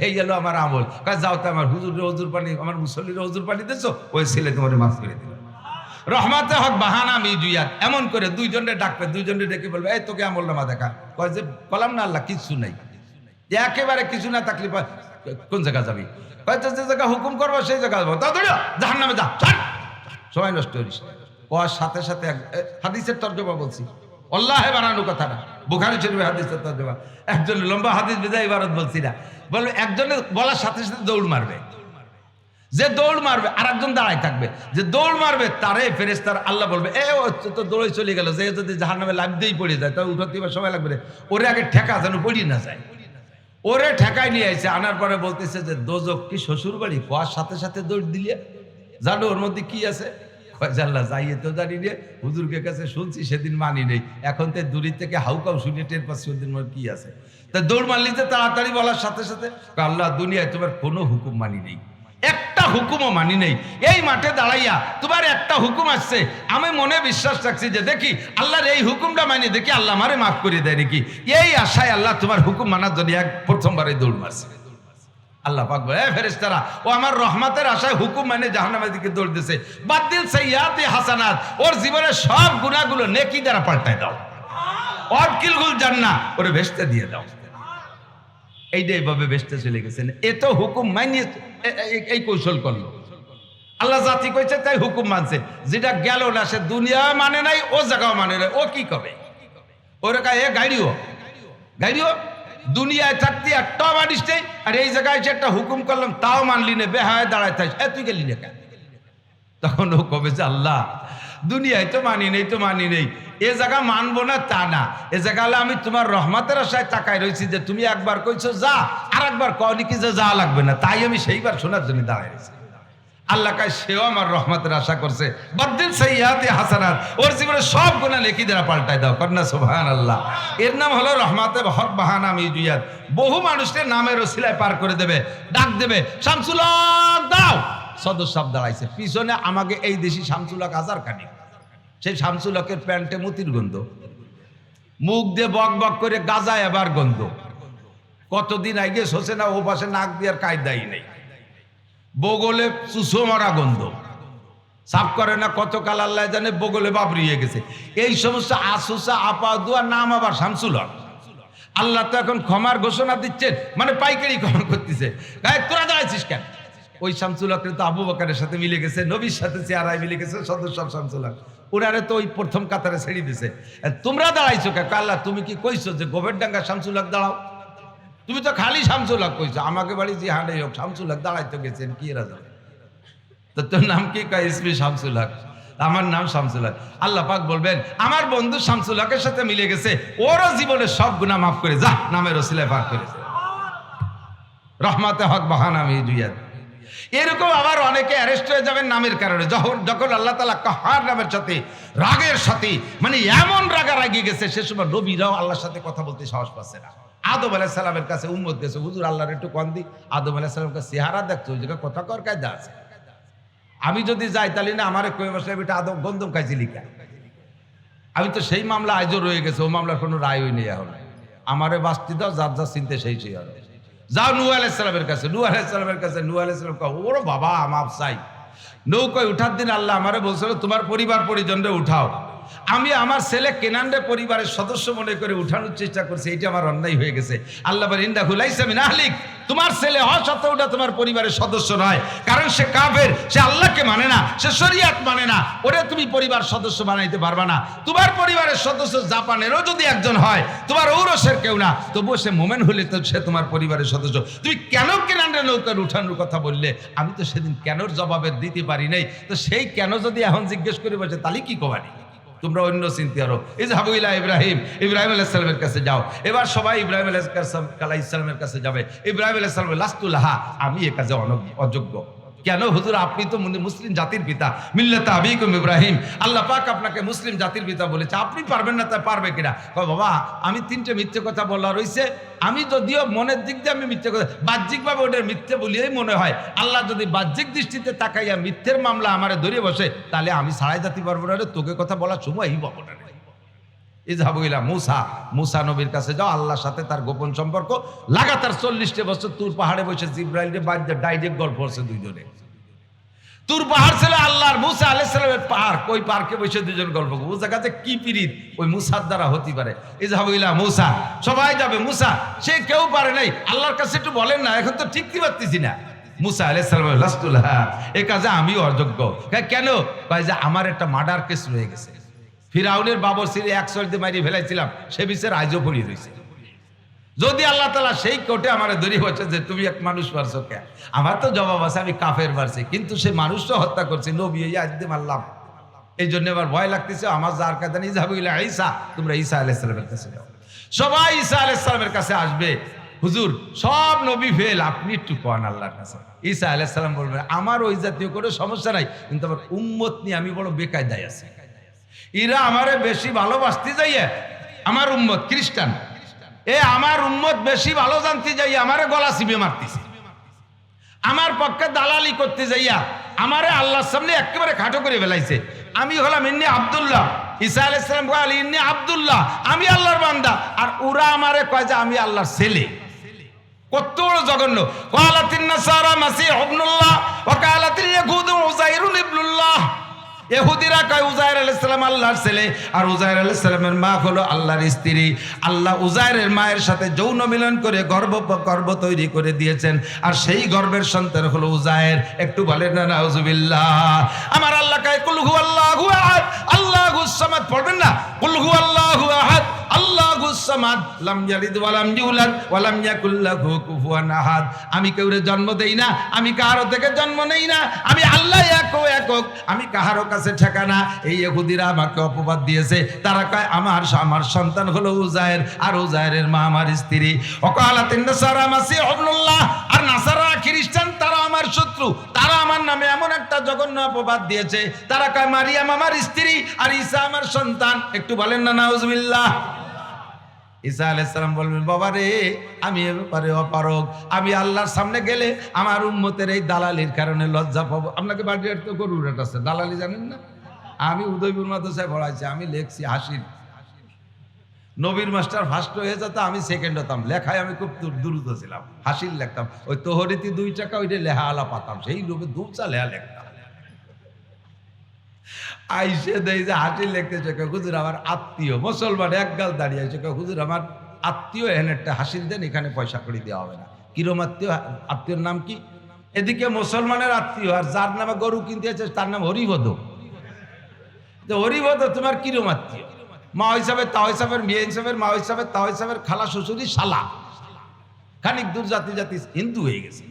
এই গেল আমার আমল। কয় যাও, তো আমার হুজুরের ওজুর পানি, আমার মুসল্লির ওজুর পানি দিছো, ওই ছেলে তোমার মাফ করে দিল। রহমাতে হক বাহানা মিজুয়াত, এমন করে দুইজনে ডাকবে, দুইজনে ডেকে বলবে এই তোকে আমল নামা দেখা। কয় যে বললাম না আল্লাহ কিচ্ছু নাই, একেবারে কিছু না থাকলে কোন জায়গা যাবি? হয়তো যে জায়গা হুকুম করবো সেই জায়গা যাবো, তা ধরে জাহান্নামে যা, সময় নষ্ট করিস। ওর সাথে সাথে হাদিসের তর্জমা বলছি, আল্লাহে বানানো কথা না, বুখারী শরীফের হাদিসের তর্জমা। একজন লম্বা হাদিস বিদায় ইবারত বলছি না, বলবে একজনে বলার সাথে সাথে দৌড় মারবে, যে দৌড় মারবে আর একজন দাঁড়ায় থাকবে, যে দৌড় মারবে তারে ফেরেশতার আল্লাহ বলবে এ ও তো দৌড়ে চলে গেল, যে যদি জাহান্নামে লাফ দিয়েই পড়ে যায় তাহলে উঠাতে সময় লাগবে, ওরে আগে ঠেকা যেন পড়ি না যায়। ওরে ঠেকায় নিয়ে আইছে, আনার পরে বলতেছে যে দোজক কি শ্বশুর বাড়ি? কোয়ার সাথে সাথে দৌড় দিলে, জানো ওর মধ্যে কি আছে? আল্লাহ যাইয়ে তো জানি রে, হুজুরকে কাছে শুনছি সেদিন মানি নেই, এখন তো দূরের থেকে হাউকাউ শুনে টের পাচ্ছি ওদের মধ্যে কি আছে। তা দৌড় মারলি যে তাড়াতাড়ি বলার সাথে সাথে আল্লাহ দুনিয়ায় তোমার কোনো হুকুম মানি নেই, একটা হুকুমও মানি নেই। এই মাঠে দাঁড়াইয়া তোমার একটা হুকুম আসছে, আমি মনে বিশ্বাস রাখছি যে দেখি আল্লাহর এই হুকুমটা মানি, দেখি আল্লাহ আমারে মাফ করে দেয় নাকি। এই আশায় আল্লাহ তোমার হুকুম মানার জন্য এক প্রথমবারে দৌড় মারছে। আল্লাহ পাক বলে ফেরেশতারা ও আমার রহমতের আশায় হুকুম মানে জাহান্নামের দিকে দৌড় দিছে, বাদদিল সাইয়্যাতি হাসানাত, ওর জীবনের সব গুনাহগুলো নেকি দ্বারা পাল্টায় দাও, ওয়াদখিলহুল জান্নাহ, ওরে ভেস্তে দিয়ে দাও। এইটাই ভাবে বেসতে চলে গেছেন। এত হুকুম মানিয়ে এই কৌশল করলো। আল্লাহ জাতি কইছে তাই হুকুম মানছে, যেটা গেল না সে দুনিয়া মানে নাই, ও জায়গাও মানে নাই, ও কি কবে? ওরা কায় গাড়িও দুনিয়ায় থাকতে একটা মানিস নেই, আর এই জায়গায় এসে একটা হুকুম করলাম তাও মানলি না, বেহায় দাঁড়ায় থাকিস, তুই গেলি না কেন? তখন ও কবে যে আল্লাহ দুনিয়ায় তো মানি নেই, এ জায়গা মানবো না তা না, এ জায়গা হলে আমি তোমার রহমতের আশায় তাকায় রয়েছি যে তুমি একবার কইছো যা, আর একবার কওনি কি যে যা লাগবে না, তাই আমি সেইবার শোনার জন্য দাঁড়ায় রয়েছি। আল্লাহ কায় সেও আমার রহমতের আশা করছে, বাদদিল সাইয়্যাতি হাসানাত, ওর জীবনে সব গুনাহ নেকি দ্বারা পাল্টায় দাও, কন্যা সুবহানাল্লাহ। এর নাম হলো রহমতে হক বাহানা মিজুয়াত। বহু মানুষের নামের ওসিলায় পার করে দেবে, ডাক দেবে শামসুল হক দাও, সদর সাহেব দাঁড়াইছে পিছনে, আমাকে এই দেশি শামসুল হক হাজার খানি, সেই শামসুল হকের প্যান্টে মতির গন্ধ, মুখ দিয়ে বক বক করে গাজায় এবার গন্ধ, কতদিন আগে শোষে না, ও পাশে নাক দিয়ে আর কায়দাই নেই, বগলে চুষো মারা গন্ধ, সাফ করে না, কতকাল আল্লাহ জানে বগলে বাবরিয়ে গেছে। এই সমস্ত আসুসা আপা দুয়ার নাম আবার শামসুল হক। আল্লাহ তো এখন ক্ষমার ঘোষণা দিচ্ছেন, মানে পাইকারি ক্ষমা করতেছে। তোরা দাঁড়াইছিস কেন? ওই শামসুল হকের তো আবু বকরের সাথে মিলে গেছে, নবীর সাথে চেহারায় মিলে গেছে, সদস্য শামসুল হক। ওনারে তো ওই প্রথম কাতারে ছেড়ে দিছে। তোমরা দাঁড়াইছো কে? আল্লাহ তুমি কি কইছো যে গোবেরডাঙ্গা শামসুল হক দাঁড়াও? তুমি তো খালি শামসুল হক কইছো। আমাকে বাড়ি জিহানে হোক শামসুল হক দাঁড়াইতে গেছেন কি এরা জানে? তো তোর নাম কি? কয় ইসমি শামসুল হক। আমার নাম শামসুল হক। আল্লাহ পাক বলবেন আমার বন্ধু শামসুল হকের সাথে মিলে গেছে, ওরও জীবনের সব গুনাহ মাফ করে যা, নামের ওসিলায় পাক করেছে। রহমাতে হক বাহানামি দুইয়াদ। এরকম আবার অনেকে অ্যারেস্ট হয়ে যাবেন নামের কারণে। যখন আল্লাহ তাআলা কাহার নামের সাথে রাগের সাথে, মানে এমন রাগারাগি গেছে, সে সময় নবীরাও আল্লাহর সাথে কথা বলতে সাহস পাচ্ছে না। আদম আলাইহিস সালামের কাছে উম্মত গেছে, হুজুর আল্লাহর একটু কন দি। আদম আলাইহিস সালামের কাছে চেহারা দেখছো, ওই জায়গায় কথা কর কায়দা আছে। আমি যদি যাই তাহলে না আমারে কই বসে বেটা আদম গন্ধম খাইছি লিখা। আমি তো সেই মামলা আজও রয়ে গেছে, ও মামলার কোনো রায় হয়নি এখন। আমারে বাস্তি দাও, যার যা চিনতে সেই হবে। যাও নূহ আলাইহিস সালামের কাছে। নূহ আলাইহিস সালামের কাছে নূহ আলাইহিস সালাম কয় ওরে বাবা মাপ চাই। নৌকায় উঠার দিন আল্লাহ আমারে বলছিল তোমার পরিবার পরিজনরে উঠাও। আমি আমার ছেলে কেনানরে পরিবারের সদস্য মনে করে উঠানোর চেষ্টা করছি, এটা আমার অন্যায় হয়ে গেছে। আল্লাহ বলেন ইন্নাহু লাইসা মিন আহলিক, তোমার ছেলে হওয়া সত্ত্বেও ওটা তোমার পরিবারের সদস্য নয়, কারণ সে কাফের, সে আল্লাহকে মানে না, সে শরিয়াত মানে না। ওরে তুমি পরিবার সদস্য বানাইতে পারবা না। তোমার পরিবারের সদস্য জাপানেরও যদি একজন হয়, তোমার ঔরসের কেউ না, তবুও সে মোমেন হলে তো সে তোমার পরিবারের সদস্য। তুমি কেন কেনানরে নৌকার উঠানোর কথা বললে? আমি তো সেদিন কেনর জবাবে দিতে পারি নাই। তো সেই কেন যদি এখন জিজ্ঞেস করে বসে তাহলে কি কবানি? তোমরা অন্য চিন্তা করো। ইযহাবু ইলা ইব্রাহিম, ইব্রাহিম আলাইহিস সালামের কাছে যাও। এবার সবাই ইব্রাহিম আলাইহিস সালামের কাছে যাবে। ইব্রাহিম আলাইহিস সালাম লাস্তু লাহা, আমি এ কাজে অযোগ্য। কেন হুজুর? আপনি তো মুসলিম জাতির পিতা, মিল্লাতা আবিকুম ইব্রাহিম। আল্লাহ পাক আপনাকে মুসলিম জাতির পিতা বলেছে, আপনি পারবেন না? তা পারবে কিনা? বাবা আমি তিনটে মিথ্যে কথা বলা রয়েছে। আমি যদিও মনের দিক দিয়ে আমি মিথ্যে কথা, বাহ্যিকভাবে ওটার মিথ্যে বলিয়েই মনে হয়। আল্লাহ যদি বাহ্যিক দৃষ্টিতে তাকাইয়া মিথ্যের মামলা আমারে ধরিয়ে বসে, তাহলে আমি ছাড়াই যেতে পারবো না। তোকে কথা বলার সময়ই পাবো না। ইযহাবু ইলা মুসা, মুসা নবীর কাছে যাও। আল্লাহর সাথে তার গোপন সম্পর্ক। লাগাতার 40 বছর তুর পাহাড়ে বসে জিব্রাইলকে বাদ্যা ডাইরেক্ট গল্প করছে দুইজনে। তুর পাহাড় ছিল আল্লাহর, মুসা আলাইহিস সালামের পাহাড়। ওই পার্কে বসে দুজন গল্প করবে। ও জায়গাতে কি পিরিত ওই মুসার দ্বারা হতে পারে? ইযহাবু ইলা মুসা, সবাই যাবে। মুসা সে কেউ পারে নাই। আল্লাহর কাছে একটু বলেন না, এখন তো ঠিকতে পারতেছি না। মুসা আলাইহিস সালাম লাস্তুল্লাহ, এই কাজে আমি অযোগ্য। কেন? কয় যে আমার একটা মার্ডার কেস রয়ে গেছে। ফিরাউনের বাবর সিরে 100 দিয়ে মারিয়ে ফেলাইছিলাম, সে বিচার আজও পড়িয়ে রয়েছে। যদি আল্লাহ তাআলা সেই কোর্টে আমার ধরি হচ্ছে যে তুমি এক মানুষ মারছো কে, আমার তো জবাব আছে আমি কাফের মারছি, কিন্তু সে মানুষটা হত্যা করছে, নবী আজ দিয়ে মারলাম। এই জন্য এবার ভয় লাগতেছে। আমার যার কাছে ইযহাবু ইলা ঈসা, তোমরা ঈসা আলাইহিস সালামের কাছে যাও। সবাই ঈসা আলাইহিস সালামের কাছে আসবে। হুজুর সব নবী ফেল, আপনি একটু কোন আল্লাহর কাছে। ঈসা আলাইহিস সালাম বলবেন আমার ওই জাতীয় কোনো সমস্যা নাই, কিন্তু আমার উম্মত নিয়ে আমি বড় বেকায়দায় আছি। এরা আমারে বেশি ভালোবাসতে যাইয়া, আমার উম্মত খ্রিস্টান, আমার উম্মত বেশি ভালো জানতে যাইয়া আমারে গলা চিপে মারতেছে। আমার পক্ষে দালালি করতে যাইয়া আমারে আল্লাহর সামনে একেবারে খাটো করে ফেলাইছে। আমি হলাম ইন্নী আব্দুল্লাহ, ঈসা আলাইহিস সালাম কয় ইন্নী আব্দুল্লাহ, আমি আল্লাহর বান্দা। আর ওরা আমারে কয় যে আমি আল্লাহর ছেলে। কত জঘন্য! ক্বালাতিন নাসারা মাসীহ ইবনুল্লাহ ওয়া ক্বালাতিল ইয়াহুদু উযাইরুন ইবনুল্লাহ। ইহুদিরা কয় উযাইর আলাইহিস সালাম আল্লাহর ছেলে, আর উযাইর আলাইহিস সালামের মা হলো আল্লাহর স্ত্রী। আল্লাহ উযাইরের মায়ের সাথে যৌন মিলন করে গর্ভ তৈরি করে দিয়েছেন, আর সেই গর্ভের সন্তান হলো উযাইর। একটু বলেন না নাউযুবিল্লাহ। আমার আল্লাহ কয় কুল হুয়াল্লাহু আহাদ আল্লাহুস সামাদ, পড়বেন না? কুল হুয়াল্লাহু আহাদ আল্লাহুস সামাদ লাম ইয়ালিদ ওয়া লাম ইউলাদ ওয়া লাম ইয়াকুল লাহু কুফুয়ান আহাদ। আমি কাউরে জন্ম দেই না, আমি কারো থেকে জন্ম নেই না, আমি আল্লাহ একক, আমি কাহারো কাছে ঠেকানা। এই ইহুদিরা আমাকে অপবাদ দিয়েছে। তারা কয় আমার সন্তান হলো উযাইর, আর উযাইরের মা আমার স্ত্রী। ওয়াকালাতিন নাসারা মাসীহ ইবনুল্লাহ, আর নাসারা খ্রিস্টান তারা আমার শত্রু। তারা আমার নামে এমন একটা জঘন্য অপবাদ দিয়েছে। তারা কয় মারিয়াম আমার স্ত্রী আর ঈসা আমার সন্তান। একটু বলেন না নাউযুবিল্লাহ। ঈসা আলাইহিস সালাম বলবেন বাবা রে, আমি এ ব্যাপারে অপারগ। আমি আল্লাহর সামনে গেলে আমার উম্মতের এই দালালির কারণে লজ্জা পাবো। আপনাকে বাড়ির তো গরুর হাট আছে, দালালি জানেন না? আমি উদয়পুর মাদ্রাসায় পড়াইছি, আমি লেখছি হাসির। নবীর মাস্টার ফার্স্ট হয়ে যেত, আমি সেকেন্ড হতাম। লেখায় আমি খুব দ্রুত ছিলাম, হাসির লিখতাম। ওই তোহরিতি 2 টাকা ওইটা লেহা আলা পাতাম, সেই লোকে 2 চা লেহা লিখতাম। আইসে দেয় যে হাসি লেখতেছে, হুজুর আমার আত্মীয় মুসলমান এক গাল দাঁড়িয়ে আছে, হুজুর আমার আত্মীয় এখানে একটা হাসিল দেন, এখানে পয়সা করে দেওয়া হবে না। কিরম আত্মীয়? আত্মীয়র নাম কি? এদিকে মুসলমানের আত্মীয়, আর যার নামে গরু কিনতে আছে তার নাম হরিভদ। হরিভদ তোমার কিরম আত্মীয়? মা হিসাবে, তা হিসাবের মেয়ে হিসাবের, মা হিসাবে, তা হিসাবের, খালা শ্বশুরি শালা, খানিক দূর জাতি জাতি হিন্দু হয়ে গেছে।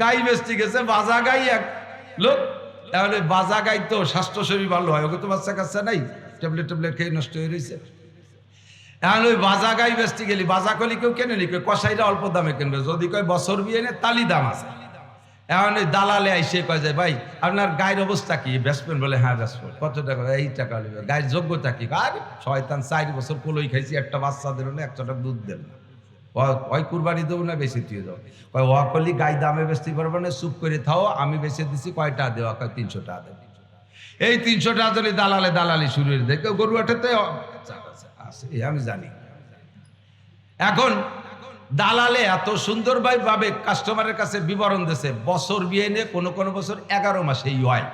গাই বেচতে গেছে, বাজা গাই এক লোক, তাহলে বাজা গাই তো স্বাস্থ্য শরীর ভালো হয়, ওকে তো বাচ্চা কাচ্চা নাই, ট্যাবলেট ট্যাবলেট খেয়ে নষ্ট হয়ে রয়েছে। এখন ওই বাজা গাই বেচতে গেলি, বাজা কলি কেউ কেনে নি, কসাইরা অল্প দামে কিনবে, যদি কয় বছর বিয়ে নে তালি দাম আছে। এখন ওই দালালে আইসে কয় যায়, ভাই আপনার গায়ের অবস্থা কি, বেচবেন? বলে হ্যাঁ বেচবেন। কত টাকা? এই টাকা নেবে। গায়ের যোগ্যতা কি? আর শয়তান 4 বছর কোলই খাইছি, একটা বাচ্চা দিল না, 100 টাকা দুধ দেন না, ওই কুরবানি দেবো না বেশি দিয়ে যাও। কয় ওয়া করলি গাই দামে বেচতে পারবো না, চুপ করে থাও, আমি বেচে দিচ্ছি, কয়টা দেওয়া? কয় 300 টাকা দেবে। এই 300 টাকা যদি দালালে দালালি শুরু করে দেয়, গরু আটাতে আছে আমি জানি। এখন দালালে এত সুন্দর ভাবে কাস্টমারের কাছে বিবরণ দিয়েছে, বছর বিয়ে নিয়ে কোনো কোনো বছর 11 মাসেই হয়,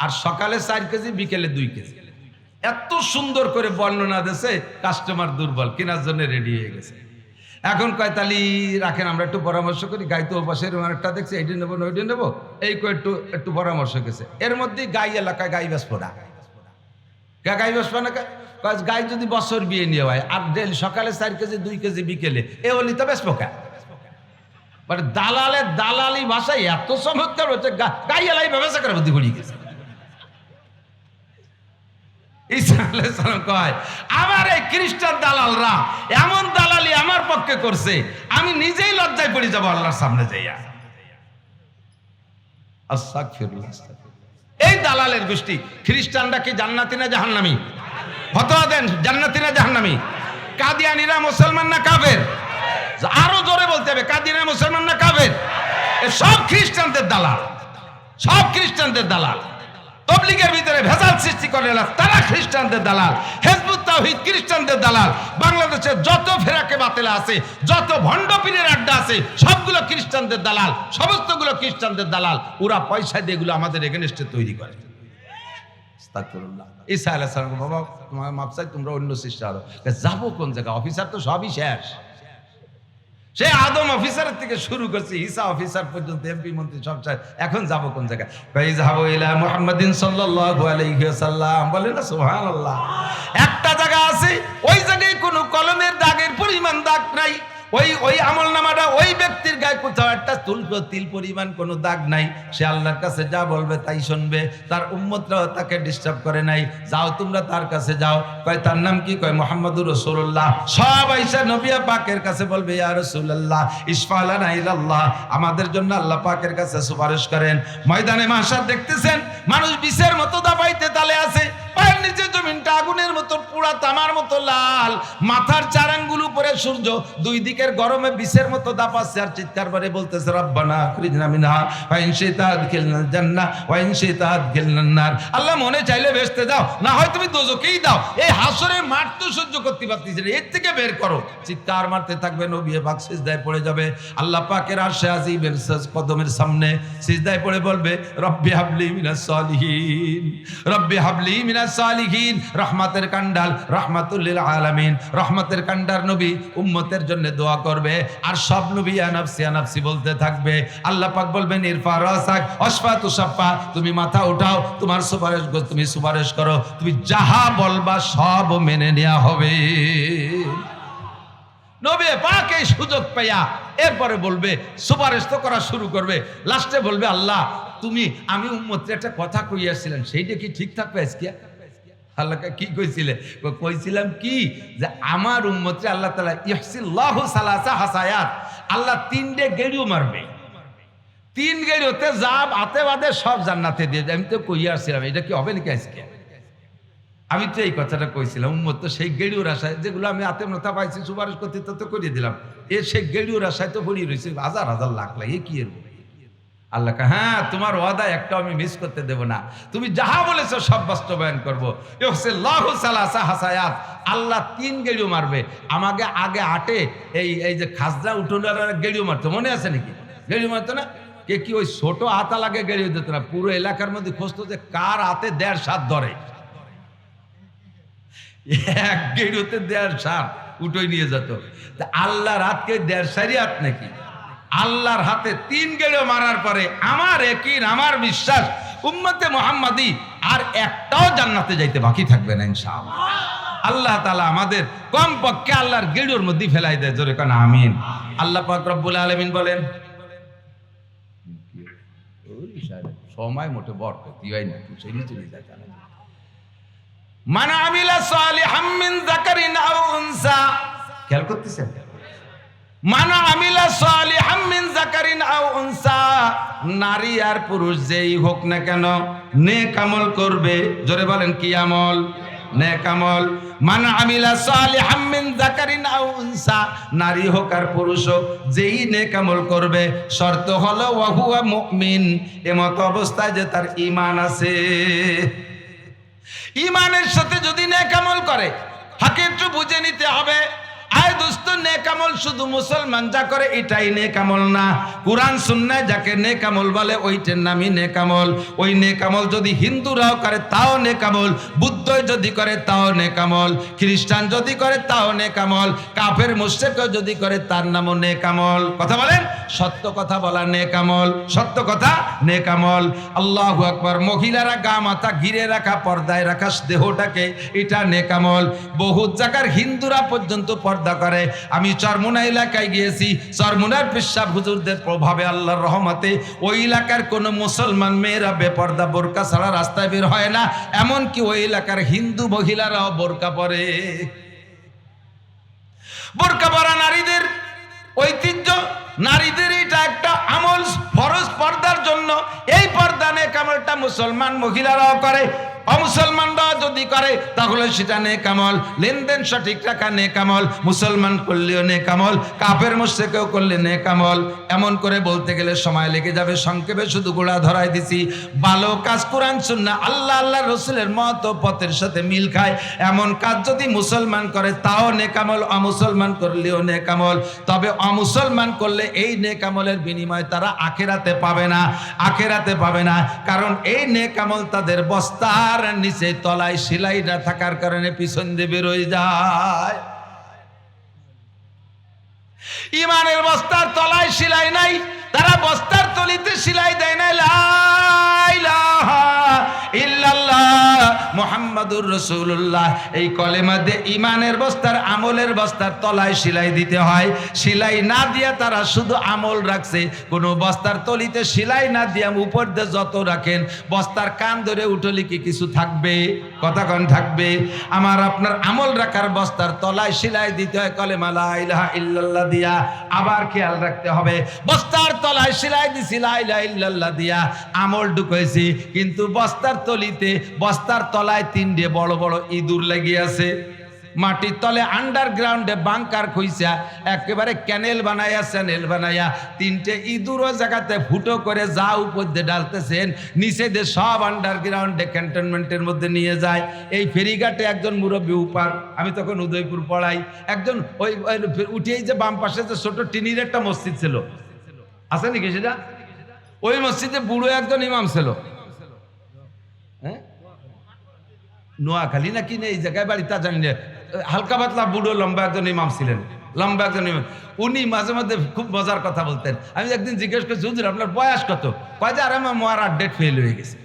আর সকালে 4 কেজি বিকেলে 2 কেজি, এত সুন্দর করে বর্ণনা দিয়েছে, কাস্টমার দুর্বল, কেনার জন্য রেডি হয়ে গেছে। এখন কয় তালি রাখেন, আমরা একটু পরামর্শ করি, গাই তো পাশের একটা দেখছে, এইটা নেবো না ওইটা নেবো, এই একটু একটু পরামর্শ গেছে। এর মধ্যে গাই এলাকায় গাই বেচবো না, গাই বেচবো না, গাই যদি বছর বিয়ে নিয়ে হয়, আর ডেলি সকালে 4 কেজি 2 কেজি বিকেলে, এ হলি তো বেচবো কা? মানে দালালের দালালি ভাষায় এত চমৎকার হচ্ছে, গাই এলাই ব্যবসা করে বুদ্ধি পড়িয়ে গেছে। ঈসা আলাইহিস সালাম কয়, আমার এই খ্রিস্টান দালালরা এমন দালালি আমার পক্ষে করছে, আমি নিজেই লজ্জায় পড়ে যাব আল্লাহর সামনে যাইয়া। আস্তাগফিরুল্লাহ। এই দালালের গোষ্ঠী। খ্রিস্টানরা কি জান্নাতি না জাহান্নামী? ফতোয়া দেন, জান্নাতি না জাহান্নামী? কাদিয়ানীরা মুসলমান না কাফের? আরো জোরে বলতে হবে, কাদিয়ানীরা মুসলমান না কাফের? সব খ্রিস্টানদের দালাল, সব খ্রিস্টানদের দালাল। তবলিগের ভিতরে ভেজাল সৃষ্টি করে তারা খ্রিস্টানদের দালাল, হিজবুত তাওহীদ খ্রিস্টানদের দালাল, বাংলাদেশে যত ফেরাকে বাতিল আছে, যত ভণ্ড পীরের আড্ডা আছে, সবগুলো খ্রিস্টানদের দালাল, সমস্তগুলো খ্রিস্টানদের দালাল। ওরা পয়সা দিয়ে এগুলো আমাদের এগেনস্টে তৈরি করে। আস্তাগফিরুল্লাহ। ঈসা আলাইহিস সালাম, বাবা তোমার মাপ চাই, তোমরা অন্য সৃষ্টি আরো যাবো কোন জায়গা? অফিসার তো সবই শেষ, সে আদম অফিসারের থেকে শুরু করছে ঈসা অফিসার পর্যন্ত, এমপি মন্ত্রী সব চাই, এখন যাব কোন জায়গায়? যাবো ইলা মুহাম্মাদিন সাল্লাল্লাহু আলাইহি ওয়াসাল্লাম, বলেন না সুবহানাল্লাহ। একটা জায়গা আছে, ওই জায়গায় কোনো কলমের দাগের পরিমাণ দাগ নাই, ওই আমল নামাটা ওই ব্যক্তির গায়ে কোথাও একটা তিল পরিমাণ কোনো দাগ নাই। সে আল্লাহর কাছে যা বলবে তাই শুনবে, তার উম্মতরাও তাকে ডিস্টার্ব করে নাই। যাও তোমরা তার কাছে যাও। কয় তার নাম কি? কয় মুহাম্মাদুর রাসূলুল্লাহ। সব আইসা নবী পাকের কাছে বলবে, ইয়া রাসূলুল্লাহ ইশফা লানা ইলাল্লাহ, আমাদের জন্য আল্লাহ পাকের কাছে সুপারিশ করেন। ময়দানে মাহশার দেখতেছেন, মানুষ বিষের মতো দাবাইতে তালে আছে, পায়ের নিচে জমিনটা আগুনের মতো পুরা তামার মতো লাল, মাথার 4 আঙ্গুল উপরে সূর্য, দুই দিকের গরমে বিষের মতো দাপাচ্ছে, আর চিৎকার করে বলতেছে রব্বানা আখরিজনা মিনহা ওয়া ইন শিতা আদখিলনাল জান্নাহ ওয়া ইন শিতা আদখিলনান নার। আল্লাহ মনে চাইলে বেহেশতে দাও, না হয় তুমি দোজখেই দাও। এই হাসরের মাঠ তো সহ্য করতে পারতেছি না, এর থেকে বের করো। চিৎকার মারতে থাকবে, নবী পাক সিজদায় পড়ে যাবে, আল্লাহ পাকের আরশে আজিমের কদমের সামনে সিজদায় পড়ে বলবে, রব্বি হাবলি মিনাস সালিহিন, রব্বি হাবলি মিনাস সালিহিন। রহমতের কান্ডাল, রাহমাতুল লিল আলামিন, রহমতের কান্ডার নবী উম্মতের জন্য দোয়া করবে, আর সব নবী ইয়া নাফসি ইয়া নাফসি বলতে থাকবে। আল্লাহ পাক বলবেন, ইরফা রাসাক ওয়াশফা তুশাফা, তুমি মাথা উঠাও, তোমার সুপারিশ তুমি সুপারিশ করো, তুমি যাহা বলবা সব মেনে নেওয়া হবে। নবী পাক এই সুযোগ পাইয়া এরপরে বলবে, সুপারিশ তো করা শুরু করবে, লাস্টে বলবে, আল্লাহ তুমি, আমি উম্মতের একটা কথা কইয়াছিলেন, সেইটা কি ঠিক থাকবে আজকে? আল্লাহকে কি কইছিলে? কইছিলাম কি, যে আমার উম্মতে আল্লাহ তাআলা ইহসিল্লাহু সালাসা হাসায়াত, আল্লাহ 3টে গেড়িও মারবে, 3 গেড়িওতে যা হাতে বাদে সব জান্নাতে দিয়ে যাবে। আমি তো কইয়াছিলাম, এটা কি হবে নাকি আজকে? আমি তো এই কথাটা কইছিলাম, উম্মত তো সেই গেড়িওর আশায়, যেগুলো আমি হাতে মাথা পাইছি সুপারিশ করতে তো করিয়ে দিলাম, সেই গেড়িওর আশায় তো পড়িয়ে রয়েছে হাজার হাজার লাখ লাখ। এ কি এর? আল্লাহ হ্যাঁ, তোমার ওয়াদা একটা আমি মিস করতে দেব না, তুমি যাহা বলেছো সব বাস্তবায়ন করবো। আল্লাহ 3 গেড়িও মারবে। আমাকে আগে 8 এই যে খাজনা উঠোনার গেড়িও মারতো, মনে আছে নাকি? গেড়িও মারতো না? কে কি ওই ছোট হাতা লাগে গেড়িয়ে দিত না, পুরো এলাকার মধ্যে খুঁজতো যে কার হাতে 1.5 সাত ধরে, এক গেড়িতে 1.5 সাত উঠোই নিয়ে যেত। আল্লাহর হাতকে 1.5 সারি হাত নাকি? আল্লাহর হাতে 3 গেড়ো মারার পরে আমার ইয়াকিন, আমার বিশ্বাস উম্মতে মুহাম্মাদি আর একটাও জান্নাতে যাইতে বাকি থাকবে না ইনশাআল্লাহ। আল্লাহ তাআলা আমাদের কমপক্ষে আল্লাহর গেড়োর মধ্যে ফেলাই দেয়, জোরে কান আমিন। আল্লাহ পাক রব্বুল আলামিন বলেন, সময় মোটে বরকত হয় না, সেই নিচে নিয়ে যায়। মান আমিলা সালিহাম মিন যাকারিন আও উনসা, খেয়াল করতেছেন? মান আমিলা সালিহাম মিন যাকারিন আও উনসা, নারী আর পুরুষ যেই হোক না কেন নেক আমল করবে। জোরে বলেন কি আমল? নেক আমল। মান আমিলা সালিহাম মিন যাকারিন আও উনসা, নারী হোক আর পুরুষ হোক যেই নেক আমল করবে, শর্ত হলো ওয়া হুয়া মুমিন, এমত অবস্থায় যে তার ঈমান আছে। ঈমানের সাথে যদি নেক আমল করে, হাকে একটু বুঝে নিতে হবে। আয় দোস্ত, নেক আমল শুধু মুসলমান যা করে এটাই নেক আমল না। কুরআন সুন্নাহ যাকে নেক আমল বলে ওইটার নামই নেক আমল। ওই নেক আমল যদি হিন্দুরাও করে তাও নেক আমল, বুদ্ধ যদি করে তাও নেক আমল, খ্রিস্টান যদি করে তাও নেক আমল, কাফের মুশরিকও যদি করে তার নামও নেক আমল। কথা বলেন, সত্য কথা বলা নেক আমল, সত্য কথা নেক আমল। আল্লাহু আকবার। মহিলারা গা মাথা ঘিরে রাখা, পর্দায় রাখা দেহটাকে, এটা নেক আমল। বহু জায়গার হিন্দুরা পর্যন্ত পর্দা করে। আমি চরমুনা এলাকায় গিয়েছি, চরমুনার পেশাব হুজুরদের প্রভাবে আল্লাহর রহমতে ওই এলাকার কোন মুসলমান মেয়েরা বেপর্দা বোরকা ছাড়া রাস্তায় বের হয় না, এমনকি ওই এলাকার হিন্দু মহিলারাও বোরকা পরে। বোরকা পরা নারীদের ঐতিহ্য, নারীদের এটা একটা আমল ফরজ পর্দার জন্য। এই পর্দা নেক আমলটা মুসলমান মহিলারাও করে, অমুসলমানরা যদি করে তাহলে সেটা নেক আমল। লেনদেন সঠিক রাখা নেক আমল, মুসলমান করলেও নেক আমল, কাফের মুশরিকও করলে নেক আমল। এমন করে বলতে গেলে সময় লেগে যাবে, সংক্ষেপে শুধু গোড়া ধরাই দিছি। ভালো কাজ কোরআন সুন্নাহ আল্লাহ আল্লাহ রসুলের মত পথের সাথে মিল খায় এমন কাজ যদি মুসলমান করে তাও নেক আমল, অমুসলমান করলেও নেক আমল। তবে অমুসলমান করলে এই নেক আমলের বিনিময় তারা আখিরাতে পাবে না, আখিরাতে পাবে না। কারণ এই নেক আমল তাদের বস্তার নিচে তলায় সেলাই না থাকার কারণে পিছন দিয়ে বেরোয় যায়। ইমানের বস্তার তলায় সেলাই নাই, তারা বস্তার তলিতে সেলাই দেয় না। লা ইলাহা ইল্লাল্লাহ মুহাম্মাদুর রাসূলুল্লাহ, এই কলেমা দিয়ে ইমানের বস্তার, আমলের বস্তার তলায় সেলাই দিতে হয়। সেলাই না দিয়ে তারা শুধু আমল রাখছে, কোন বস্তার তলিতে সেলাই না দিয়ে উপর দিয়ে যত রাখেন, বস্তার কান ধরে উঠলে কি কিছু থাকবে? কথা কোন থাকবে? আমার আপনার আমল রাখার বস্তার তলায় সেলাই দিতে হয় কলেমা লা ইলাহা ইল্লাল্লাহ দিয়া। আবার খেয়াল রাখতে হবে, বস্তার তলায় সেলাই দিছি লা ইলাহা ইল্লাল্লাহ দিয়া, আমল ঢুকাইছি, কিন্তু বস্তার তলিতে, বস্তার তলায় 3টে বড় বড় ইঁদুর লেগে আছে। মাটির তলে আন্ডারগ্রাউন্ডে বাংকার খুইছা একেবারে ক্যানেল বানাইয়া, চ্যানেল বানাইয়া 3টে ইঁদুরও জায়গাতে ফুটো করে যা উপর দিয়ে ডালতেছেন, নিচে দিয়ে সব আন্ডারগ্রাউন্ডে ক্যান্টনমেন্টের মধ্যে নিয়ে যায়। এই ফেরিঘাটে একজন মুরব্বী উপার, আমি তখন উদয়পুর পড়াই, একজন ওই উঠেই যে বাম পাশে যে ছোট টিনির একটা মসজিদ ছিল, আছে নাকি সেটা? ওই মসজিদে বুড়ো একজন ইমাম ছিল। হ্যাঁ, নোয়াখালী নাকি এই জায়গায় বাড়ি তা জানি না, হালকা পাতলা বুড়ো লম্বা একজন ইমাম ছিলেন, লম্বা একজন ইমাম। উনি মাঝে মধ্যে খুব মজার কথা বলতেন। আমি একদিন জিজ্ঞেস করছি, হুজুর আপনার বয়স কত? কয় যে আরে আমার মরার ডেট ফেল হয়ে গেছে।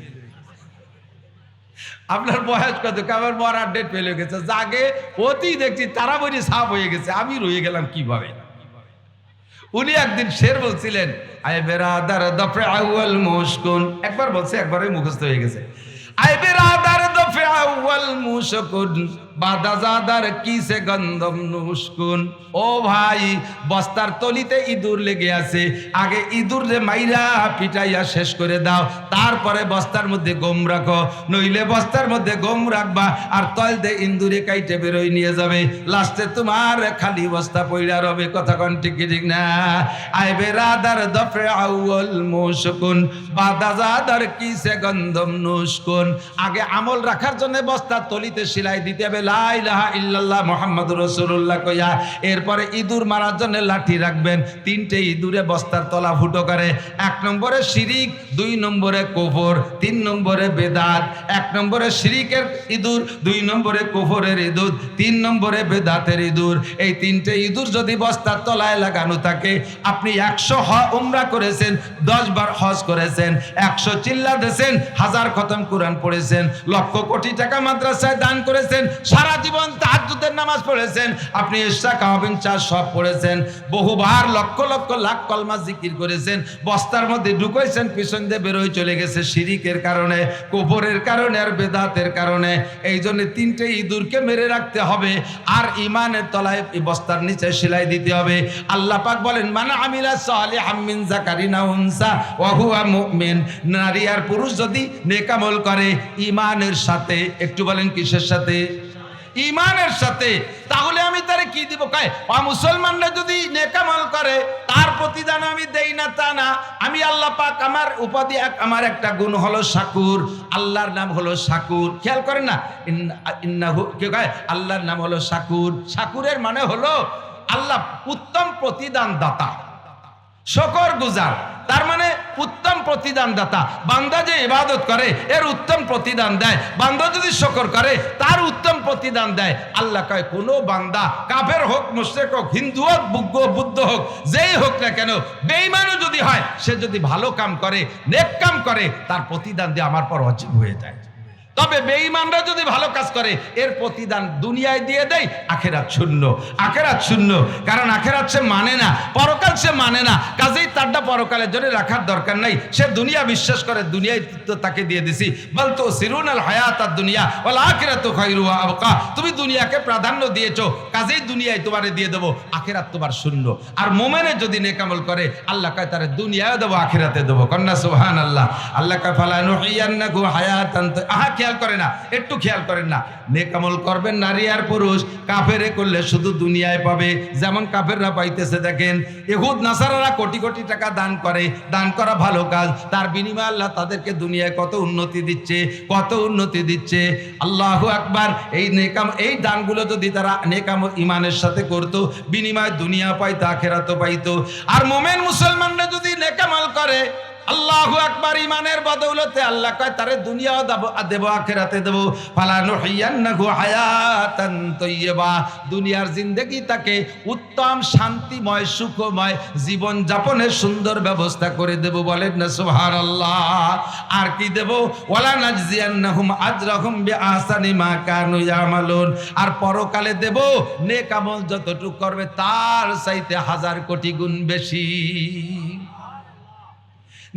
আপনার বয়স কত? আমার মরার ডেট ফেল হয়ে গেছে। জাগে অতি দেখছি তারা বলি সাফ হয়ে গেছে, আমি রয়ে গেলাম কিভাবে। উনি একদিন শের বলছিলেন, আয় বেরাদার দফে আউয়াল মুশকুন, একবার বলছে একবারে মুখস্থ হয়ে গেছে। আয় বেরাদার দফে আউয়াল মুশকুন বাদাজাদার কিসে গন্ধম নুশকুন। ও ভাই, বস্তার তলিতে ইঁদুর লেগে আছে, আগে ইঁদুর রে মাইরা পিটাইয়া শেষ করে দাও, তারপরে বস্তার মধ্যে গম রাখো, নইলে বস্তার মধ্যে গম রাখবা আর তল দিয়ে ইঁদুরে কাইটে বেরোই নিয়ে যাবে, লাস্টে তোমার খালি বস্তা পইড়া রবে। কথা কোন ঠিক ঠিক না? আয় বেরাদার দফে আউয়াল মুশকুন বাদাজাদার কিসে গন্ধম নুশকুন। আগে আমল রাখার জন্য বস্তার তলিতে সেলাই দিতে হবে, লা ইলাহা ইল্লাল্লাহ মুহাম্মাদুর রাসূলুল্লাহ কইয়া এরপরে ইঁদুর মারার জন্য লাঠি রাখবেন। 3টে ইঁদুরে বস্তার তলা ফুটো করে। 1 নম্বরে শিরিক, 2 নম্বরে কুফর, 3 নম্বরে বেদাত। 1 নম্বরে শিরিকের ইঁদুর, 2 নম্বরে কুফরের ইঁদুর, 3 নম্বরে বেদাতের ইঁদুর। এই 3টে ইঁদুর যদি বস্তার তলায় লাগানো থাকে, আপনি 100 উমরা করেছেন, 10 বার হজ করেছেন, 100 চিল্লা দিয়েছেন, 1000 খতম কোরআন পড়েছেন, লক্ষ কোটি টাকা মাদ্রাসায় দান করেছেন, সারা জীবন তাহাজ্জুদের নামাজ পড়েছেন, আপনি ইশরা কাওয়াবিন চার সব পড়েছেন, বহুবার লক্ষ লক্ষ লাখ কলমা জিকির করেছেন, বস্তার মধ্যে ঢুকাইছেন, পিছন দিয়ে বেরোয় চলে গেছে শিরিকের কারণে, কুফরের কারণে আর বেদাতের কারণে। এই জন্য 3টে ইঁদুরকে মেরে রাখতে হবে আর ইমানের তলায় বস্তার নিচে সেলাই দিতে হবে। আল্লাহ পাক বলেন, মান আমিলা সালিহাম মিন যাকারিন আও উনসা ওয়া হুয়া মুমিন। নারী আর পুরুষ যদি নেক আমল করে ইমানের সাথে, একটু বলেন কিসের সাথে? ইমানের সাথে। তাহলে আমি তারে কি দিব? কয় মুসলমানরা যদি নেক আমল করে তার প্রতিদান আমি দেই না তা না। আমি আল্লাহ পাক আমার উপাধি, আমার একটা গুণ হলো শাকুর। আল্লাহর নাম হলো শাকুর। খেয়াল করেন না, ইন্নাহু কে কয় আল্লাহর নাম হলো শাকুর। শাকুরের মানে হলো আল্লাহ উত্তম প্রতিদান দাতা, শুকর গুজার। তার মানে উত্তম প্রতিদান দাতা। বান্দা যে ইবাদত করে এর উত্তম প্রতিদান দেয়, বান্দা যদি শুকর করে তার উত্তম প্রতিদান দেয়। আল্লাহ কয় কোন বান্দা কাফের হোক, মুশরিক হোক, হিন্দু হোক, বুদ্ধ হোক, যেই হোক না কেন, বেঈমানও যদি হয়, সে যদি ভালো কাম করে, নেক কাম করে, তার প্রতিদান দিয়ে আমার পর ওয়াজিব হয়ে যায়। তবে বেঈমানরা যদি ভালো কাজ করে এর প্রতিদান দুনিয়ায় দিয়ে দেয়, আখিরাত শূন্য। আখিরাত শূন্য, কারণ আখিরাত সে মানে না, পরকাল সে মানে না, কাজেই তারটা পরকালের জন্য রাখার দরকার নাই। সে দুনিয়া বিশ্বাস করে, দুনিয়ায় তো তাকে দিয়ে দিছি। বল তো সিরুনাল হায়াতাদ দুনিয়া ওয়াল আখিরাতু খায়রু ওয়া আবকা। তুমি দুনিয়াকে প্রাধান্য দিয়েছো, কাজেই দুনিয়ায় তোমারে দিয়ে দেবো, আখিরাত তোমার শূন্য। আর মুমিনে যদি নেক আমল করে আল্লাহ কয় তারে দুনিয়ায় দেবো, আখিরাতে দেবো। কন্না সুবহানাল্লাহ। আল্লাহ কয় ফালা নুহিয়ান্নাকু হায়াতান। খেয়াল করে না, একটু খেয়াল করেন না। নেক আমল করবেন নারী আর পুরুষ, কাফেরে করলে শুধু দুনিয়ায় পাবে, যেমন কাফেররা পাইতেছে। দেখেন ইহুদ নাসারারা কোটি কোটি টাকা দান করে, দান করা ভালো কাজ, তার বিনিময়ে আল্লাহ তাদেরকে দুনিয়ায় কত উন্নতি দিচ্ছে, কত উন্নতি দিচ্ছে। আল্লাহু আকবার। এই নেকাম, এই দানগুলো যদি তারা নেকাম ইমানের সাথে করতো, বিনিময়ে দুনিয়া পাইতো, আখিরাতও পাইতো। আর মুমিন মুসলমানরা যদি নেকামল করে, আল্লাহু আকবার, ইমানের বদৌলতে আল্লাহ কয় তারে দুনিয়াও দেব, আখিরাতে দেব। ফালা নুহিয়ান্নাহু হায়াতান তাইয়্যিবা। দুনিয়ার জিন্দেগি তাকে উত্তম, শান্তিময়, সুখময় জীবন যাপনের সুন্দর ব্যবস্থা করে দেব। বলেন না সুবহানাল্লাহ। আর কি দেব? ওয়ালা নাজজিয়ান্নাহুম আজরাহুম বিআহসানি মা কানু ইয়ামালুন। আর পরকালে দেব নেক আমল যতটুকু করবে তার চাইতে 1000 কোটি গুণ বেশি।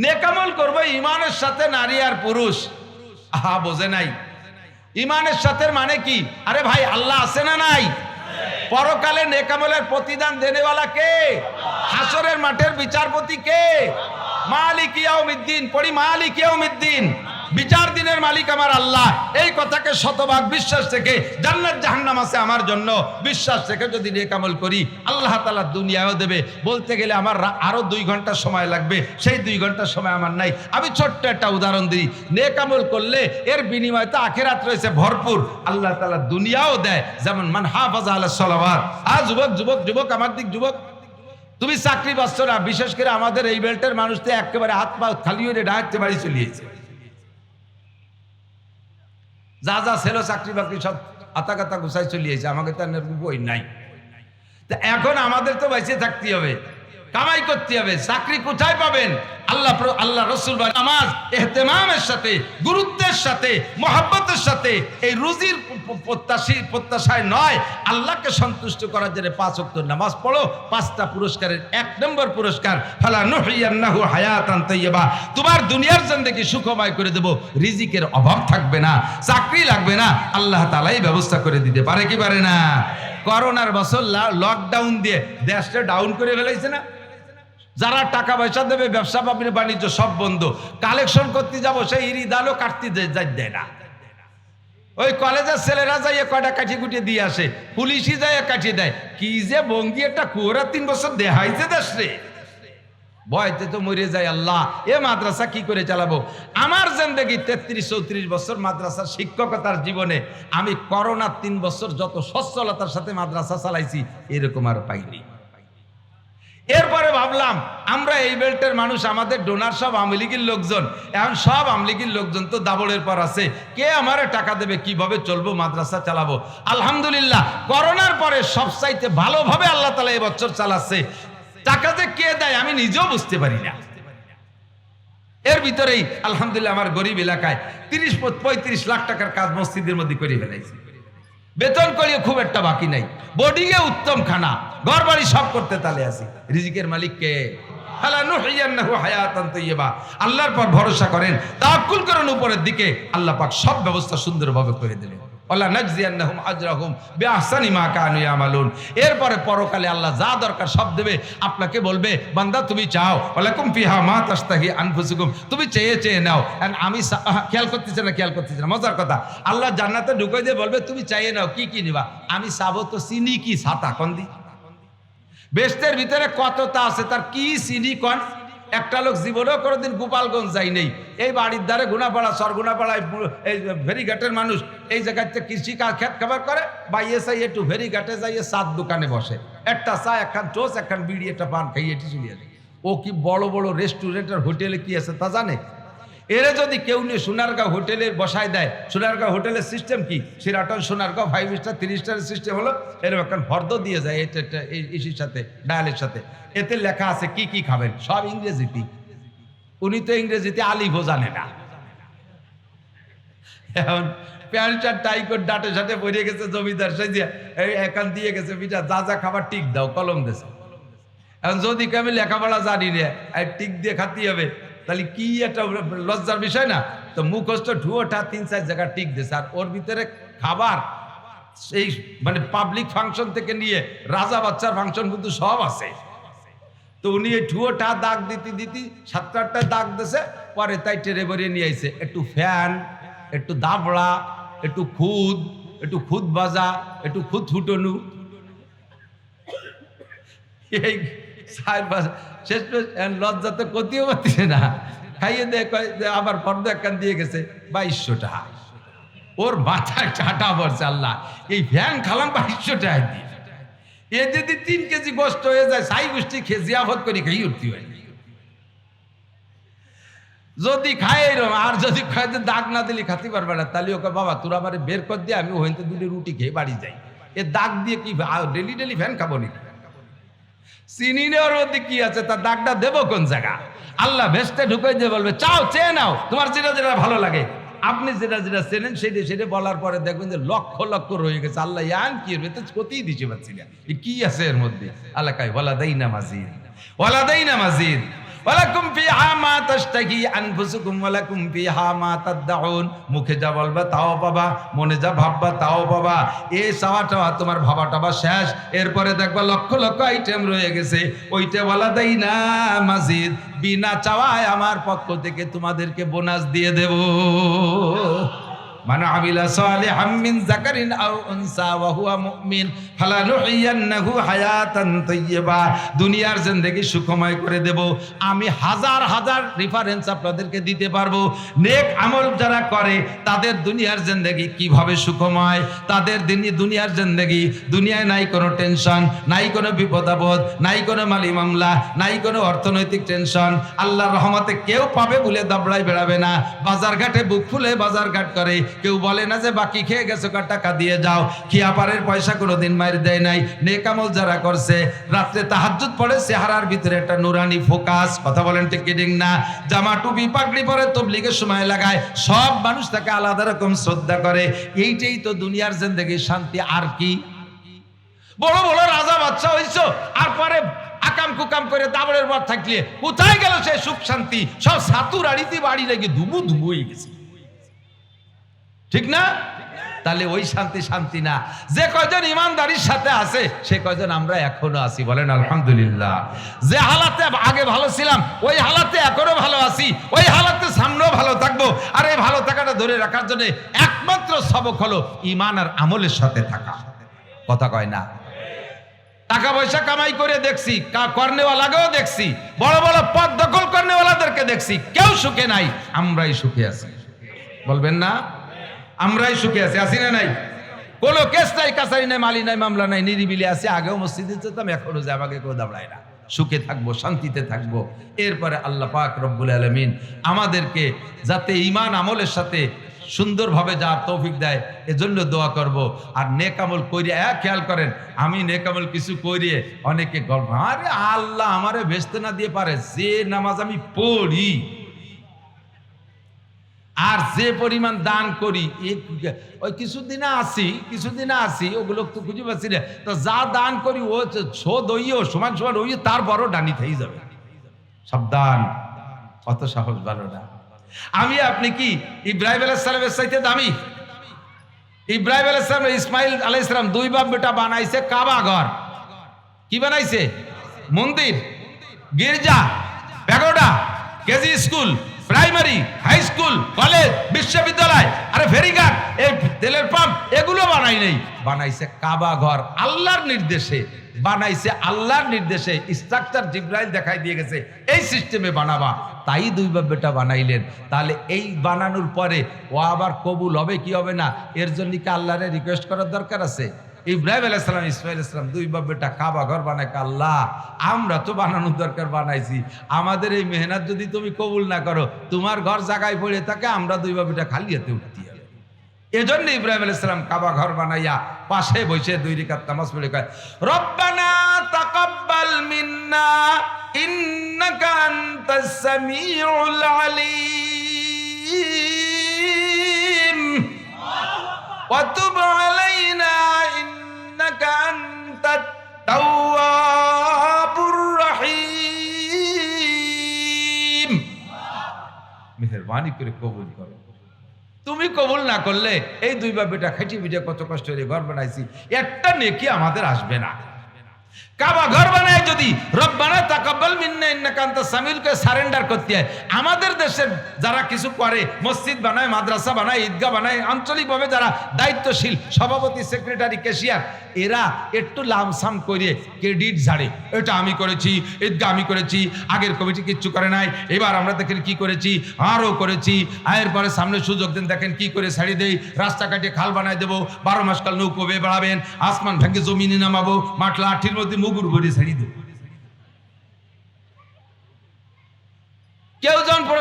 নেকামল করবো ইমানের সাথে নারী আর পুরুষ। আহা, বোঝে নাই ইমানের সাথে মানে কি? আরে ভাই, আল্লাহ আছে না নাই? পরকালে নেকামলের প্রতিদান দেনেওয়ালা কে? হাসরের মাঠের বিচারপতি কে? মালিক ইয়াউমিদ্দিন। পড়ি মালিক ইয়াউমিদ্দিন। বিচার দিনের মালিক আমার আল্লাহ। এই কথাকে শতভাগ বিশ্বাস থেকে, জান্নাত জাহান্নাম আছে আমার জন্য বিশ্বাস থেকে যদি নেক আমল করি, আল্লাহ তাআলা দুনিয়াও দেবে। বলতে গেলে আমার আরো 2 ঘন্টা সময় লাগবে, সেই 2 ঘন্টা সময় আমার নাই। আমি ছোট্ট একটা উদাহরণ দিই। নেক আমল করলে এর বিনিময়ে তো আখিরাত রয়েছে ভরপুর, আল্লাহ তাআলা দুনিয়াও দেয়। যেমন মান হাফাজা আলাস সালাওয়াত। যুবক আমার দিক, যুবক তুমি চাকরি পাচ্ছ না, বিশেষ করে আমাদের এই বেল্টের মানুষ তো একেবারে হাত পা খালি হয়ে ডাকতে বাড়ি চলিয়েছে। যা যা ছিল চাকরি বাকরি সব আতা গুছাই চলিয়েছে, আমাকে তো বই নাই। তা এখন আমাদের তো বেঁচে থাকতে হবে, কামাই করতে হবে। চাকরি কোথায় পাবেন? আল্লাহ রসুল নামাজ ইহতেমামের সাথে, গুরুত্বের সাথে, মহব্বতের সাথে, এই রুজির প্রত্যাশায় নয়, আল্লাহকে সন্তুষ্ট করার জন্য 5 ওয়াক্ত নামাজ পড়ো। 5টা পুরস্কারের 1 নম্বর পুরস্কার ফালা নুহিয়ান্নাহু হায়াতান তাইয়্যিবা। তোমার দুনিয়ার জিন্দেগি সুখময় করে দেব, রিজিকের অভাব থাকবে না, চাকরি লাগবে না, আল্লাহ তাআলাই ব্যবস্থা করে দিতে পারে কি পারে না? করোনার বছর লকডাউন দিয়ে দেশটা ডাউন করে ফেলাইছে না? যারা টাকা পয়সা দেবে, ব্যবসা বাণিজ্য সব বন্ধ। কালেকশন করতে যাবো, সেই ইরি দালও কাটতে দেয় না। ওই কলেজের ছেলেরা যাইয়ে কয়টা কাঠি কুটি দিয়ে আসে, পুলিশই যাইয়ে কাঠি দেয়। কি যে বঙ্গি একটা কুয়োরা 3 বছর দেখাইছে দেশ রে। ভয়তে তো মরে যায়। আল্লাহ, এ মাদ্রাসা কি করে চালাবো? আমার জিন্দেগি 33-34 বছর মাদ্রাসার শিক্ষকতার জীবনে আমি করোনার 3 বছর যত সচ্ছলতার সাথে মাদ্রাসা চালাইছি এরকম আর পাইনি। এরপরে ভাবলাম আমরা এই বেল্টের মানুষ, আমাদের ডোনার সব আওয়ামী লীগের লোকজন, এখন সব আওয়ামী লীগের লোকজন তো দাবড়ের পর আছে, কে আমারে টাকা দেবে, কিভাবে চলবো, মাদ্রাসা চালাবো। আলহামদুলিল্লাহ করোনার পরে সবচাইতে ভালোভাবে আল্লাহ তাআলা এই বছর চালাচ্ছে। টাকা যে কে দেয় আমি নিজেও বুঝতে পারি না। এর ভিতরেই আলহামদুলিল্লাহ আমার গরিব এলাকায় 30-35 লাখ টাকার কাজ মসজিদের মধ্যে করে ফেলাইছি। বেতন করিয়ে খুব একটা বাকি নাই, বোর্ডিংয়ে উত্তম খানা, ঘর বাড়ি সব করতে তালে আছি। রিজিকের মালিক কে? আল্লাহর পর ভরসা করেন, তাওয়াক্কুল করেন উপরের দিকে, আল্লাহ পাক সব ব্যবস্থা সুন্দরভাবে করে দিলেন। এরপরে পরকালে আল্লাহ যা দরকার সব দেবে। আপনাকে বলবে বান্দা তুমি চাও, ওয়ালাকুম ফিহা মা তাশতাহি আনফুসুকুম, তুমি চেয়ে চেয়ে নাও। আমি খেয়াল করতেছি না, মজার কথা, আল্লাহ জান্নাতে ঢুকে দিয়ে বলবে তুমি চাইয়ে নাও, কি কি নিবা? আমি চাবো তো চিনি কি ছাতা কন্দি। বেহেশতের ভিতরে কতটা আছে, তার কি চিনি কন। একটা লোক জীবনেও কোনোদিন গোপালগঞ্জ যাই নেই, এই বাড়ির ধারে গুনাপাড়া সরগুনাপাড়ায় এই ফেরিঘাটের মানুষ এই জায়গাতে কৃষি কাজ খেত খাবার করে, বাইয়ে চাই একটু ফেরিঘাটে যাইয়ে চার দোকানে বসে, একটা চা, একখান টোস, একখান বিড়ি, একটা পান খাইয়ে এটি চলে যায়। ও কি বড় বড় রেস্টুরেন্টের হোটেলে কি আছে তা জানে? এরা যদি কেউ নিয়ে সোনারগাঁও হোটেলে বসায় দেয়, সোনারগাঁও হোটেলের সিস্টেম কি, সিরাটন সোনারগাঁও 5 স্টার 3 স্টারের সিস্টেম হলো এরকম একটা ফর্দ দিয়ে যায় এটা ইসির সাথে, ডায়ালের সাথে, এতে লেখা আছে কি কি খাবেন, সব ইংরেজিতে। উনি তো ইংরেজিতে আলিফও জানে না। এখন প্যান্ট শার্ট টাই করে ডাটে সাথে পড়ে গেছে, জমিদার সাজিয়া এখান দিয়ে গেছে পিঠা, যা যা খাবার টিক দাও, কলম দেছে। এখন যদি আমি লেখাপড়া জানি না, টিক দিয়ে খাতি হবে, তাহলে কি একটা লজ্জার বিষয় না? তো মুখস্থ ঢুয়োটা 3-4 জায়গা টিক দিয়েছে, আর ওর ভিতরে খাবার এই মানে পাবলিক ফাংশন থেকে নিয়ে রাজা বাচ্চার ফাংশন কিন্তু সব আছে। তো উনি এই ঠুয়োটা দাগ দিতে 7-8টা দাগ দিয়েছে, পরে তাই টেরে বেরিয়ে নিয়ে আইছে একটু ফ্যান, একটু দাবড়া, একটু খুদ বাজা, একটু খুদ ফুটনু, এই শেষ লজ্জা তো কতিও পারতেছে না, খাইয়ে দিয়ে আবার ফর্দ একখান দিয়ে গেছে 2200 টাকা। ওর মাথায় চাটা পড়ছে, আল্লাহ এই ফ্যান খালাম 2200 টাকা দিয়ে, এ যদি 3 কেজি গোস্ত হয়ে যায়, সাই গোষ্ঠী খেয়ে জিয়াফত করে খাই উঠতে হয়। যদি খায় এরম, আর যদি খায় দাগ না দিলে খাতে পারবে না, তাহলে ওকে বাবা তোরা আমার বের কর দিয়ে আমি ওখান থেকে 2 রুটি খেয়ে বাড়ি যাই। এ দাগ দিয়ে কি ডেলি ফ্যান খাবো নাকি? চিনি নেওয়ার মধ্যে কি আছে, তার দাগটা দেবো কোন জায়গা? আল্লাহ ভেস্তে ঢুকে দিয়ে বলবে চাও চেয়ে নাও, তোমার যেটা যেটা ভালো লাগে। আপনি যেটা যেটা চেনেন সেটা বলার পরে দেখবেন যে লক্ষ লক্ষ রয়ে গেছে। আল্লাহ ইয়ান কি কোথায় দিতে পারছি না, কি আছে এর মধ্যে? আল্লাহ কাই ওয়ালাদাইনা মাজিদ, ওয়ালাদাইনা মাজিদ, ওয়ালাকুম ফিহা মা তাশতাহি আনফুসুকুম ওয়ালাকুম ফিহা মা তাদউন। মুখে যা বলবা তাও পাবা, মনে যা ভাববা তাও পাবা। এই চাওয়াটা তোমার ভাবাটা শেষ, এরপরে দেখবা লক্ষ লক্ষ আইটেম রয়ে গেছে। ওইটা ওয়ালাদাইনা মাজিদ, বিনা চাওয়ায় আমার পক্ষ থেকে তোমাদেরকে বোনাস দিয়ে দেব। মান আমিলা সালিহাম মিন যাকারিন আও উনসা ওয়া হুয়া মুমিন ফালানুহিয়ান্নাহু হায়াতান তাইয়্যিবা। দুনিয়ার জিন্দেগি সুখময় করে দেব। আমি হাজার হাজার রেফারেন্স আপনাদেরকে দিতে পারবো। নেক আমল যারা করে তাদের দুনিয়ার জিন্দেগি কিভাবে সুখময়, তাদের দুনিয়ার জিন্দেগি, দুনিয়ায় নাই কোনো টেনশন, নাই কোনো বিপদ আপদ, নাই কোনো মালি মামলা, নাই কোনো অর্থনৈতিক টেনশন। আল্লাহর রহমতে কেউ পাবে বলে দাবড়াই বেড়াবে না। বাজার ঘাটে বুক ফুলে বাজার ঘাট করে, কেউ বলে না যে বাকি খেয়ে গেছো টাকা দিয়ে যাও। খিয়াপারের পয়সা কোনোদিন মার দেয় নাই। নেক আমল যারা করছে, রাত্রে তাহাজ্জুদ পড়ে, চেহারার ভিতরে একটা নুরানি ফোকাস, কথা বলেন ঠিক কি না? জামা টুপি পাগড়ি পরে, তবলিগের সময় লাগায়, সব মানুষ তাকে আলাদা রকম শ্রদ্ধা করে। এইটাই তো দুনিয়ার জিন্দেগির শান্তি। আর কি? বড় বড় রাজা বাদশা হইছো, আর পরে আকাম কুকাম করে দাবড়ের পর থাকলে কোথায় গেল সে সুখ শান্তি? সব সাতুর আড়িতে বাড়ি লেগে ধুবু ধুবু হয়ে গেছে, ঠিক না? তাহলে ওই শান্তি শান্তি না। যে কয়জন ইমানদারির সাথে আছে সে কয়জন আমরা এখনো আছি, বলেন আলহামদুলিল্লাহ। যে হালাতে আগে ভালো ছিলাম ওই হালাতে এখনো ভালো আছি, ওই হালাতে সামনেও ভালো থাকবো। আর এই ভালো থাকাটা ধরে রাখার জন্য একমাত্র সবক হলো ঈমান আর আমলের সাথে থাকা, কথা কয় না? টাকা পয়সা কামাই করে দেখছি, কর্নেওয়ালাকেও দেখছি, বড় বড় পদ দখল কর্নেওয়ালাদেরকে দেখছি, কেউ সুখে নাই। আমরাই সুখে আছি, বলবেন না? আমরাই সুখে আছি, আছি না নাই? কোনো কেস নাই, কাছারি নাই, মালি নাই, মামলা নাই, নিরিবিলি আছে। আগেও মসজিদে যেতাম, এখনো যে আমাকে কেউ দাবড়ায় না। সুখে থাকবো, শান্তিতে থাকবো। এরপরে আল্লাহ পাক রব্বুল আলামিন আমাদেরকে যাতে ঈমান আমলের সাথে সুন্দরভাবে যার তৌফিক দেয়, এজন্য দোয়া করব। আর নেক আমল করিয়া, খেয়াল করেন, আমি নেক আমল কিছু করিয়ে অনেকে গল্প, আরে আল্লাহ আমারে ভেস্তে না দিয়ে পারে, যে নামাজ আমি পড়ি আর যে পরিমাণ দান করি, ওই কিছুদিন আসি ওগুলো তো খুঁজে পাচ্ছি না। তো যা দান করি ও শোধ হইও সমান সমান হইও, তার বড় ডানি থেই যাবে। সাবধান, অত সাহস ভালো না। আমি আপনি কি ইব্রাহিম আলাইহিস সালামের চাইতে দামি? ইব্রাহিম আলাইহিস সালাম, ইসমাইল আলাইহিস সালাম দুই বাপ বেটা বানাইছে কাবা ঘর। কি বানাইছে? মন্দির, গির্জা, pagoda, KG school, primary, high school, college, বিশ্ববিদ্যালয়, আরে ফেরিঘাট, এই তেলের পাম্প, এগুলো বানাই নেই, বানাইছে কাবা ঘর। আল্লাহর নির্দেশে বানাইছে, আল্লাহর নির্দেশে স্ট্রাকচার জিব্রাইল দেখাই দিয়ে গেছে, এই সিস্টেমে বানাবা। তাই দুই বাপ বেটা বানাইলেন। তাহলে এই বানানোর পরে ও আবার কবুল হবে কি হবে না, এর জন্য কি আল্লাহরে রিকোয়েস্ট করার দরকার আছে? ইব্রাহিম আলাইহিস সালাম, ইসমাইল আলাইহিস সালাম দুই বাপ বেটা কাবা ঘর বানায়, আল্লাহ আমরা তো বানানোর দরকার বানাইছি, আমাদের এই মেহনত যদি তুমি কবুল না করো, তোমার ঘর জায়গায় পড়ে থাকে, আমরা দুই বাপ বেটা খালি হাতে উঠতে হবে। এজন্য ইব্রাহিম আলাইহিস সালাম কাবা ঘর বানাইয়া পাশে বসে দুই রাকাত নামাজ পড়ে কয়, রব্বানা তাকাব্বাল মিন্না ইন্নাকা আনতাস সামিউল আলিম ওয়া তুব আলাইনা ইন্নাকা আনতাত তাওয়াবুর রহিম। মেহেরবানি করে কবুল করো। তুমি কবুল না করলে এই দুই বাপ বেটা খাইটি পিঠে কত কষ্ট হয়ে ঘর বানাইছি, একটা নেকি আমাদের আসবে না। কাবা ঘর বানায় যদি রব্বানা তাকাব্বাল মিন্না ইন্নাকা আনতাস সামিউলকে সারেন্ডার করতে হয়। আমাদের দেশের যারা কিছু করে, মসজিদ বানায়, মাদ্রাসা বানায়, ঈদগাহ বানায়, আঞ্চলিকভাবে যারা দায়িত্বশীল, সভাপতি, সেক্রেটারি, ক্যাশিয়ার, এরা একটু লামসাম করে ক্রেডিট ঝাড়ে, এটা আমি করেছি, ঈদগাহ আমি করেছি, আগের কমিটি কিচ্ছু করে নাই, এবার আমরা দেখেন কি করেছি, আরও করেছি, আয়ের পরে সামনে সুযোগ দেন, দেখেন কি করে ছাড়ি দেই, রাস্তা কাটে খাল বানায় দেবো, 12 মাস কাল নৌকো বেয়ে বেড়াবেন, আসমান ভেঙে জমিনে নামাবো, মাঠ লাঠির মধ্যে মুগুর ভরে ছাড়ি দেবো।